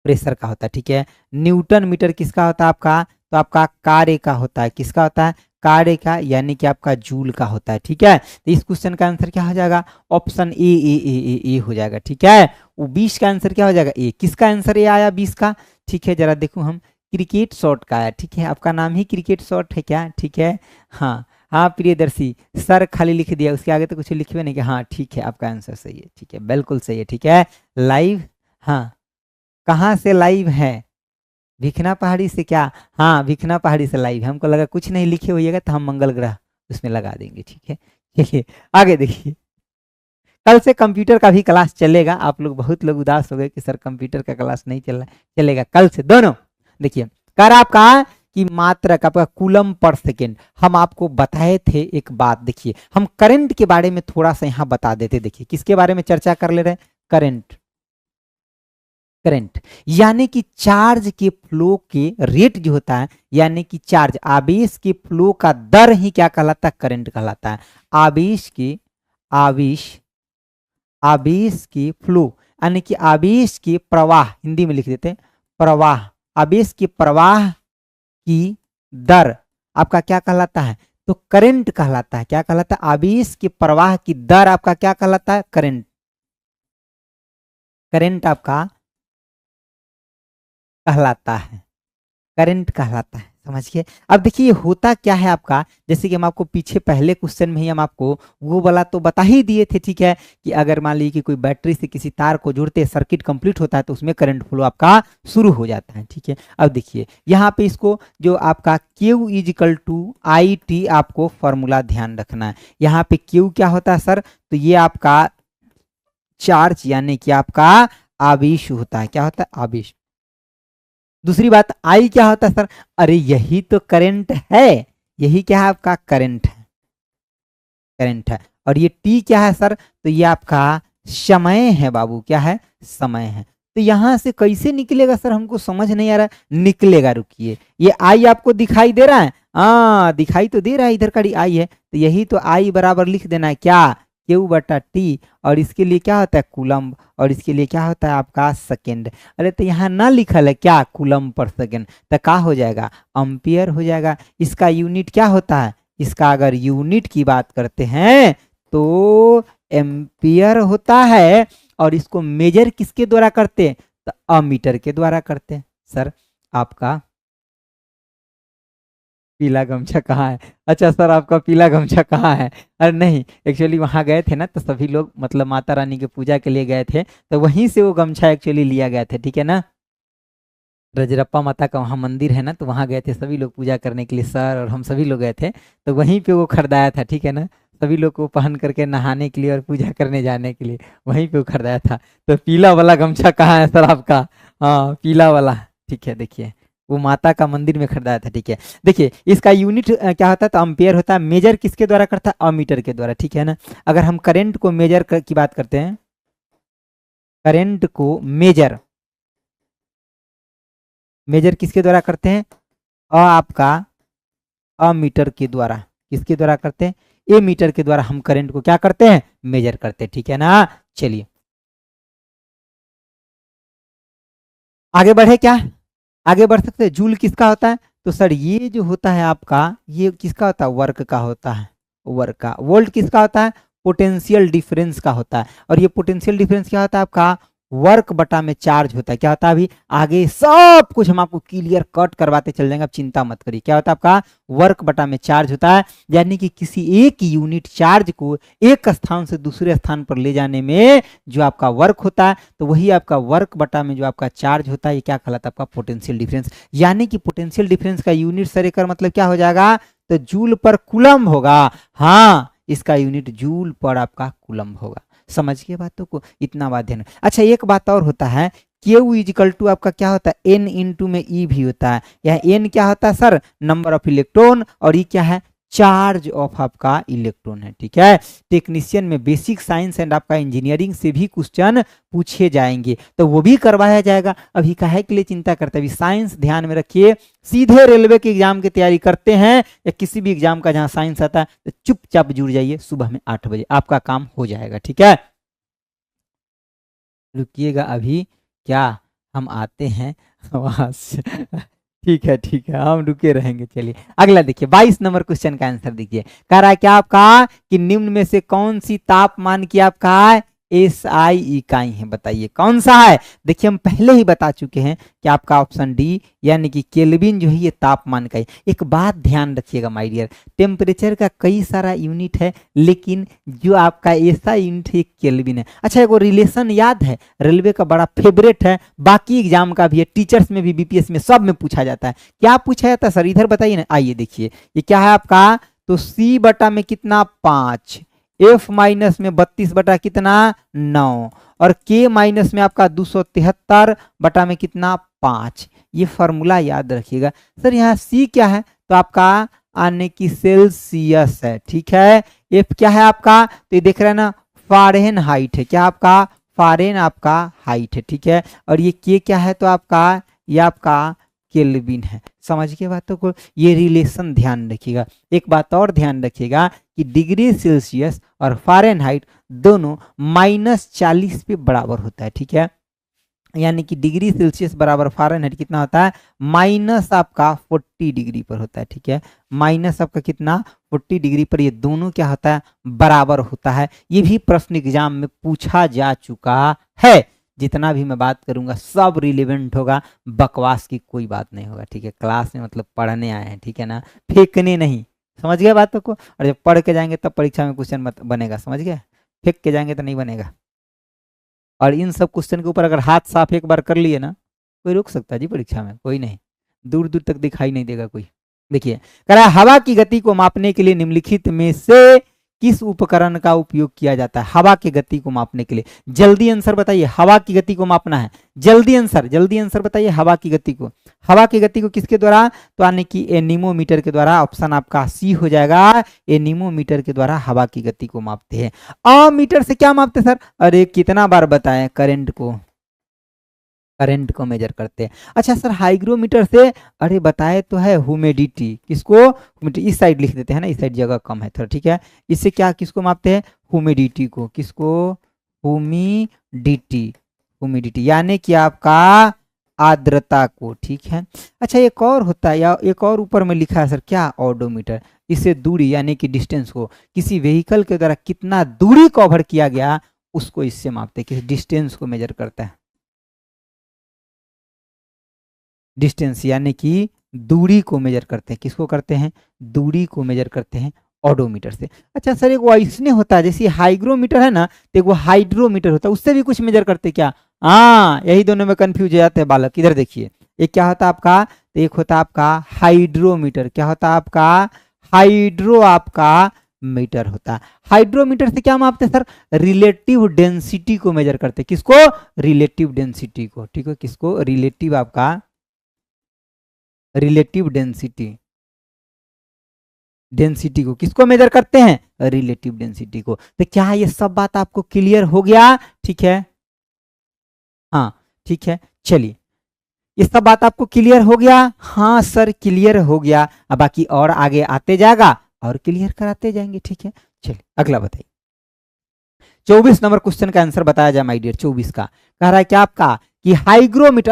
प्रेशर का होता है, ठीक है। न्यूटन मीटर किसका होता है आपका, तो आपका कार्य का होता है, किसका होता है, कार्य का यानी कि आपका जूल का होता है, ठीक है। तो इस क्वेश्चन का आंसर क्या हो जाएगा, ऑप्शन ए हो जाएगा, ठीक है। वो 20 का आंसर क्या हो जाएगा, ए, किसका आंसर ए आया 20 का, ठीक है, जरा देखो हम, क्रिकेट शॉट का है, ठीक है, आपका नाम ही क्रिकेट शॉट है क्या, ठीक है, हाँ हाँ प्रियदर्शी सर खाली लिख दिया, उसके आगे तो कुछ लिखे नहीं कि, हाँ ठीक है आपका आंसर सही है, ठीक है बिल्कुल सही है, ठीक है। लाइव, हाँ कहाँ से लाइव है, भिखना पहाड़ी से क्या, हाँ भिखना पहाड़ी से लाइव है, हमको लगा कुछ नहीं लिखे होइएगा तो हम मंगल ग्रह उसमें लगा देंगे, ठीक है। चलिए आगे देखिए, कल से कंप्यूटर का भी क्लास चलेगा, आप लोग बहुत लोग उदास हो गए कि सर कंप्यूटर का क्लास नहीं चल रहा है, चलेगा कल से दोनों। देखिए कर आपका कि मात्रक आपका कूलम पर सेकेंड, हम आपको बताए थे एक बात, देखिए हम करंट के बारे में थोड़ा सा यहाँ बता देते, देखिए किसके बारे में चर्चा कर ले रहे हैं, करंट, करंट यानी कि चार्ज के फ्लो के रेट जो होता है, यानी कि चार्ज आवेश के फ्लो का दर ही क्या कहलाता है, करंट कहलाता है। आवेश के, आवेश के फ्लो यानी कि आवेश के प्रवाह, हिंदी में लिख देते हैं प्रवाह, आवेश के प्रवाह की दर आपका क्या कहलाता है, तो करंट कहलाता है, क्या कहलाता है, आवेश के प्रवाह की दर आपका क्या कहलाता है, करंट, करंट आपका कहलाता है, करंट कहलाता है, समझिए। अब देखिए ये होता क्या है आपका, जैसे कि हम आपको पीछे पहले क्वेश्चन में ही हम आपको वो वाला तो बता ही दिए थे, ठीक है, कि अगर मान लीजिए कि कोई बैटरी से किसी तार को जोड़ते सर्किट कंप्लीट होता है तो उसमें करंट फ्लो आपका शुरू हो जाता है, ठीक है। अब देखिए यहाँ पे इसको जो आपका Q equal to I t आपको फॉर्मूला ध्यान रखना है। यहाँ पे Q क्या होता है सर, तो ये आपका चार्ज यानी कि आपका आवेश होता है। क्या होता है, आवेश। दूसरी बात आई क्या होता है सर, अरे यही तो करंट है, यही क्या है आपका करंट है, करंट है। और ये टी क्या है सर, तो ये आपका समय है बाबू, क्या है, समय है। तो यहां से कैसे निकलेगा सर, हमको समझ नहीं आ रहा है। निकलेगा, रुकिए, ये आई आपको दिखाई दे रहा है, हाँ दिखाई तो दे रहा है, इधर का आई है, तो यही तो आई बराबर लिख देना है क्या, Q बटा टी, और इसके लिए क्या होता है कूलम्ब, और इसके लिए क्या होता है आपका सेकेंड। अरे तो यहाँ ना लिखल है क्या कूलम्ब पर सेकेंड, तो क्या हो जाएगा, एम्पियर हो जाएगा। इसका यूनिट क्या होता है, इसका अगर यूनिट की बात करते हैं तो एम्पियर होता है, और इसको मेजर किसके द्वारा करते हैं, तो अमीटर के द्वारा करते हैं। सर आपका पीला गमछा कहाँ है, अच्छा सर आपका पीला गमछा कहाँ है, अरे नहीं एक्चुअली वहां गए थे ना, तो सभी लोग मतलब माता रानी की पूजा के लिए गए थे, तो वहीं से वो गमछा एक्चुअली लिया गया था, ठीक है ना। रजरप्पा माता का वहाँ मंदिर है ना, तो वहाँ गए थे सभी लोग पूजा करने के लिए, सर और हम सभी लोग गए थे, तो वहीं पे वो खरीदाया था, ठीक है ना। सभी लोग को पहन करके नहाने के लिए और पूजा करने जाने के लिए वहीं पे वो खरीदाया था। तो पीला वाला गमछा कहाँ है सर आपका, हाँ पीला वाला, ठीक है। देखिए वो माता का मंदिर में खरीदाया था, ठीक है। देखिए इसका यूनिट क्या होता है, तो अम्पेयर होता है। मेजर किसके द्वारा करता है, अमीटर के द्वारा, ठीक है ना। अगर हम करंट को मेजर की बात करते हैं, करंट को मेजर मेजर किसके द्वारा करते हैं, आपका अमीटर के द्वारा, किसके द्वारा करते हैं, ए मीटर के द्वारा हम करंट को क्या करते हैं, मेजर करते हैं, ठीक है ना। चलिए आगे बढ़े, क्या आगे बढ़ सकते हैं। जूल किसका होता है, तो सर ये जो होता है आपका, ये किसका होता है, वर्क का होता है, वर्क का। वोल्ट किसका होता है, पोटेंशियल डिफरेंस का होता है। और ये पोटेंशियल डिफरेंस क्या होता है आपका, वर्क बटा में चार्ज होता है। क्या होता है, अभी आगे सब कुछ हम आपको क्लियर कट करवाते चल जाएंगे, आप चिंता मत करिए। क्या होता है आपका, वर्क बटा में चार्ज होता है, यानी कि किसी एक यूनिट चार्ज को एक स्थान से दूसरे स्थान पर ले जाने में जो आपका वर्क होता है, तो वही आपका वर्क बटा में जो आपका चार्ज होता है, ये क्या कहलाता है आपका पोटेंशियल डिफरेंस। यानी कि पोटेंशियल डिफरेंस का यूनिट सर एक मतलब क्या हो जाएगा, तो जूल पर कूलम्ब होगा। हाँ इसका यूनिट जूल पर आपका कूलम्ब होगा। समझ गए बातों को, इतना बात ध्यान। अच्छा एक बात और होता है, Q इजिकल टू आपका क्या होता है, N इंटू में E भी होता है। यह N क्या होता है सर, नंबर ऑफ इलेक्ट्रॉन, और E क्या है, चार्ज ऑफ आपका इलेक्ट्रॉन है, ठीक है। टेक्नीशियन में बेसिक साइंस एंड आपका इंजीनियरिंग से भी क्वेश्चन पूछे जाएंगे, तो वो भी करवाया जाएगा। अभी काहे के लिए चिंता करते हैं, अभी साइंस ध्यान में रखिए। सीधे रेलवे के एग्जाम की तैयारी करते हैं या किसी भी एग्जाम का जहां साइंस आता है, तो चुपचाप जुड़ जाइए, सुबह में 8 बजे आपका काम हो जाएगा, ठीक है। रुकिएगा अभी, क्या हम आते हैं वहां से ठीक है ठीक है, हम रुके रहेंगे। चलिए अगला देखिए, 22 नंबर क्वेश्चन का आंसर देखिए। कह रहा है क्या आपका, कि निम्न में से कौन सी तापमान की आपका SI इकाई है, बताइए कौन सा है। देखिए हम पहले ही बता चुके हैं कि आपका ऑप्शन डी यानी कि केल्विन जो है ये तापमान का है। एक बात ध्यान रखिएगा माय डियर, टेम्परेचर का कई सारा यूनिट है, लेकिन जो आपका ऐसा यूनिट है केल्विन है। अच्छा एगो रिलेशन याद है, रेलवे का बड़ा फेवरेट है, बाकी एग्जाम का भी है, टीचर्स में भी, बीपीएस में, सब में पूछा जाता है। क्या पूछा जाता है सर, इधर बताइए ना। आइए देखिए ये क्या है आपका, तो C बटा में कितना 5, F माइनस में 32 बटा कितना 9, और K माइनस में आपका 273 बटा में कितना 5। ये फॉर्मूला याद रखिएगा। सर यहाँ C क्या है, तो आपका आने की सेल्सियस है, ठीक है। F क्या है आपका, तो ये देख रहे हैं ना, फारेनहाइट है। क्या आपका, फारेन आपका हाइट है, ठीक है। और ये K क्या है, तो आपका ये आपका केल्विन है। समझ के बातों को, ये रिलेशन ध्यान रखिएगा। एक बात और ध्यान रखिएगा कि डिग्री सेल्सियस और फारेनहाइट दोनों -40 पे बराबर होता है, ठीक है। यानी कि डिग्री सेल्सियस बराबर फारेनहाइट कितना होता है, माइनस आपका 40 डिग्री पर होता है, ठीक है। माइनस आपका कितना 40 डिग्री पर, ये दोनों क्या होता है, बराबर होता है। ये भी प्रश्न एग्जाम में पूछा जा चुका है। जितना भी मैं बात करूंगा सब रिलेवेंट होगा, बकवास की कोई बात नहीं होगा, ठीक है। क्लास में मतलब पढ़ने आए हैं, ठीक है ना, फेंकने नहीं, समझ गए बातों को। और जब पढ़ के जाएंगे तब परीक्षा में क्वेश्चन बनेगा, समझ गए, फेंक के जाएंगे तो नहीं बनेगा। और इन सब क्वेश्चन के ऊपर अगर हाथ साफ एक बार कर लिए ना, कोई रोक सकता है जी परीक्षा में, कोई नहीं, दूर दूर तक दिखाई नहीं देगा कोई। देखिए कह रहा है हवा की गति को मापने के लिए निम्नलिखित में से किस उपकरण का उपयोग किया जाता है। हवा की गति को मापने के लिए जल्दी आंसर बताइए, हवा की गति को मापना है, जल्दी आंसर बताइए। हवा की गति को किसके द्वारा, तो यानी कि एनीमोमीटर के द्वारा। ऑप्शन आपका सी हो जाएगा, एनीमोमीटर के द्वारा हवा की गति को मापते हैं। अमीटर से क्या मापते सर, अरे कितना बार बताएं, करंट को मेजर करते हैं। अच्छा सर हाइग्रोमीटर से, अरे बताए तो है ह्यूमिडिटी, किसको, इस साइड लिख देते हैं ना, इस साइड जगह कम है थोड़ा, ठीक है। इससे क्या किसको मापते हैं, ह्यूमिडिटी को, किसको, ह्यूमिडिटी यानी कि आपका आर्द्रता को, ठीक है। अच्छा एक और होता है, या एक और ऊपर में लिखा है सर क्या, ऑडोमीटर। इससे दूरी यानी कि डिस्टेंस को, किसी व्हीकल के द्वारा कितना दूरी कवर किया गया उसको इससे मापते हैं, किसी डिस्टेंस को मेजर करता है। डिस्टेंस यानी कि दूरी को मेजर करते हैं, किसको करते हैं, दूरी को मेजर करते हैं ऑडोमीटर से। अच्छा सर एक ऐसने होता है जैसे हाइग्रोमीटर है ना, तो एक हाइड्रोमीटर होता है, उससे भी कुछ मेजर करते क्या, हाँ यही दोनों में कंफ्यूज हो जाते हैं बालक। इधर देखिए एक क्या होता है आपका, तो एक होता है आपका हाइड्रोमीटर, क्या होता है आपका, हाइड्रो आपका मीटर होता है। हाइड्रोमीटर से क्या मापते हैं सर, रिलेटिव डेंसिटी को मेजर करते हैं, किसको, रिलेटिव डेंसिटी को, ठीक है, किसको, रिलेटिव आपका, रिलेटिव डेंसिटी को किसको मेजर करते हैं, रिलेटिव डेंसिटी को। तो क्या ये सब बात आपको क्लियर हो गया, ठीक है, हाँ ठीक है। चलिए ये सब बात आपको क्लियर हो गया, हाँ सर क्लियर हो गया। अब बाकी और आगे आते जाएगा और क्लियर कराते जाएंगे, ठीक है। चलिए अगला बताइए, 24 नंबर क्वेश्चन का आंसर बताया जाए माय डियर। 24 का कह रहा है क्या आपका, कि हाइग्रोमीटर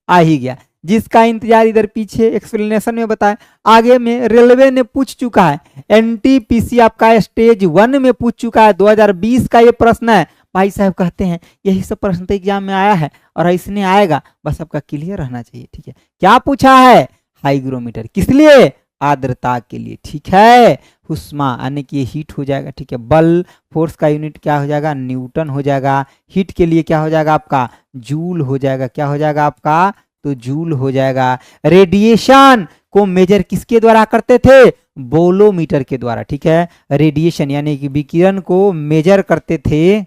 आ ही गया, जिसका इंतजार इधर पीछे एक्सप्लेनेशन में बताया, आगे में रेलवे ने पूछ चुका है, एनटीपीसी आपका स्टेज 1 में पूछ चुका है, 2020 का ये प्रश्न है। भाई साहब कहते हैं यही सब प्रश्न तो एग्जाम में आया है और इसने आएगा, बस आपका क्लियर रहना चाहिए, ठीक है। क्या पूछा है, हाइग्रोमीटर किस लिए, आर्द्रता के लिए, ठीक है। हुस्मा यानी कि हीट हो जाएगा, ठीक है। बल फोर्स का यूनिट क्या हो जाएगा, न्यूटन हो जाएगा। हीट के लिए क्या हो जाएगा आपका, जूल हो जाएगा, क्या हो जाएगा आपका, तो जूल हो जाएगा। रेडिएशन को मेजर किसके द्वारा करते थे, बोलोमीटर के द्वारा, ठीक है। रेडिएशन यानी कि विकिरण को मेजर करते थे,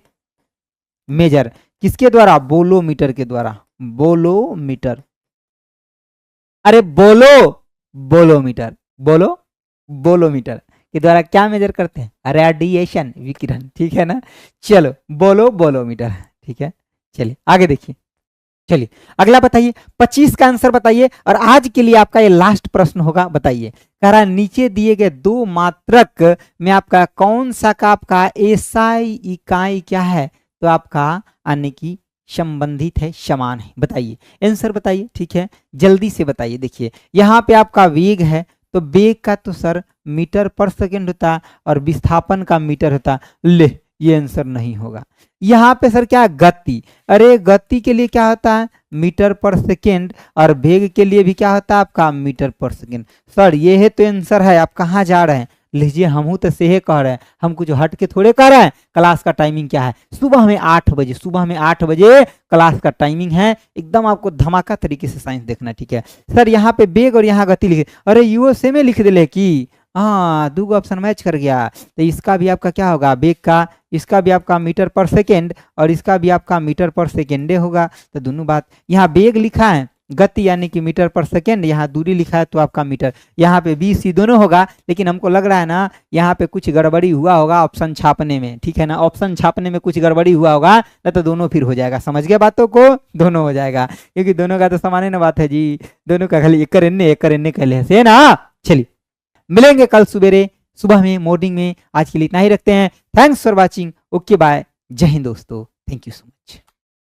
मेजर किसके द्वारा, बोलोमीटर के द्वारा, बोलोमीटर, अरे बोलोमीटर, बोलोमीटर के द्वारा क्या मेजर करते हैं, रेडिएशन, विकिरण, ठीक है ना। चलो बोलोमीटर, ठीक है। चलिए आगे देखिए, चलिए अगला बताइए, 25 का आंसर बताइए। और आज के लिए आपका ये लास्ट प्रश्न होगा, बताइए। कह रहा नीचे दिए गए दो मात्रक में आपका कौन सा का आपका एसआई इकाई क्या है, तो आपका यानी कि संबंधित है, समान है, बताइए आंसर बताइए, ठीक है। जल्दी से बताइए। देखिए यहाँ पे आपका वेग है, तो वेग का तो सर मीटर पर सेकेंड होता और विस्थापन का मीटर होता, ले ये आंसर नहीं होगा। यहाँ पे सर क्या, गति, अरे गति के लिए क्या होता है, मीटर पर सेकेंड, और वेग के लिए भी क्या होता है आपका, मीटर पर सेकेंड। सर ये है तो आंसर है, आप कहाँ जा रहे हैं, लीजिए हम तो सेहे कह रहे हैं, हम कुछ हट के थोड़े कह रहे हैं। क्लास का टाइमिंग क्या है, सुबह में 8 बजे, सुबह में 8 बजे क्लास का टाइमिंग है, एकदम आपको धमाका तरीके से साइंस देखना, ठीक है। सर यहाँ पे वेग और यहाँ गति लिखे, अरे यूएसए में लिख दिले कि, हाँ 2 ऑप्शन मैच कर गया, तो इसका भी आपका क्या होगा, वेग का, इसका भी आपका मीटर पर सेकेंड और इसका भी आपका मीटर पर सेकेंडे होगा। तो दोनों बात, यहाँ वेग लिखा है, गति यानी कि मीटर पर सेकेंड, यहाँ दूरी लिखा है तो आपका मीटर, यहाँ पे बी सी दोनों होगा। लेकिन हमको लग रहा है ना यहाँ पे कुछ गड़बड़ी हुआ होगा ऑप्शन छापने में, ठीक है ना, ऑप्शन छापने में कुछ गड़बड़ी हुआ होगा, ना तो दोनों फिर हो जाएगा। समझ गए बातों को, दोनों हो जाएगा, क्योंकि दोनों का तो समान ना बात है जी, दोनों का खाली एक कहले से ना। चलिए मिलेंगे कल सुबेरे, सुबह में, मॉर्निंग में। आज के लिए इतना ही रखते हैं। Thanks for watching, okay bye, Jai Hind दोस्तों, थैंक यू सो मच।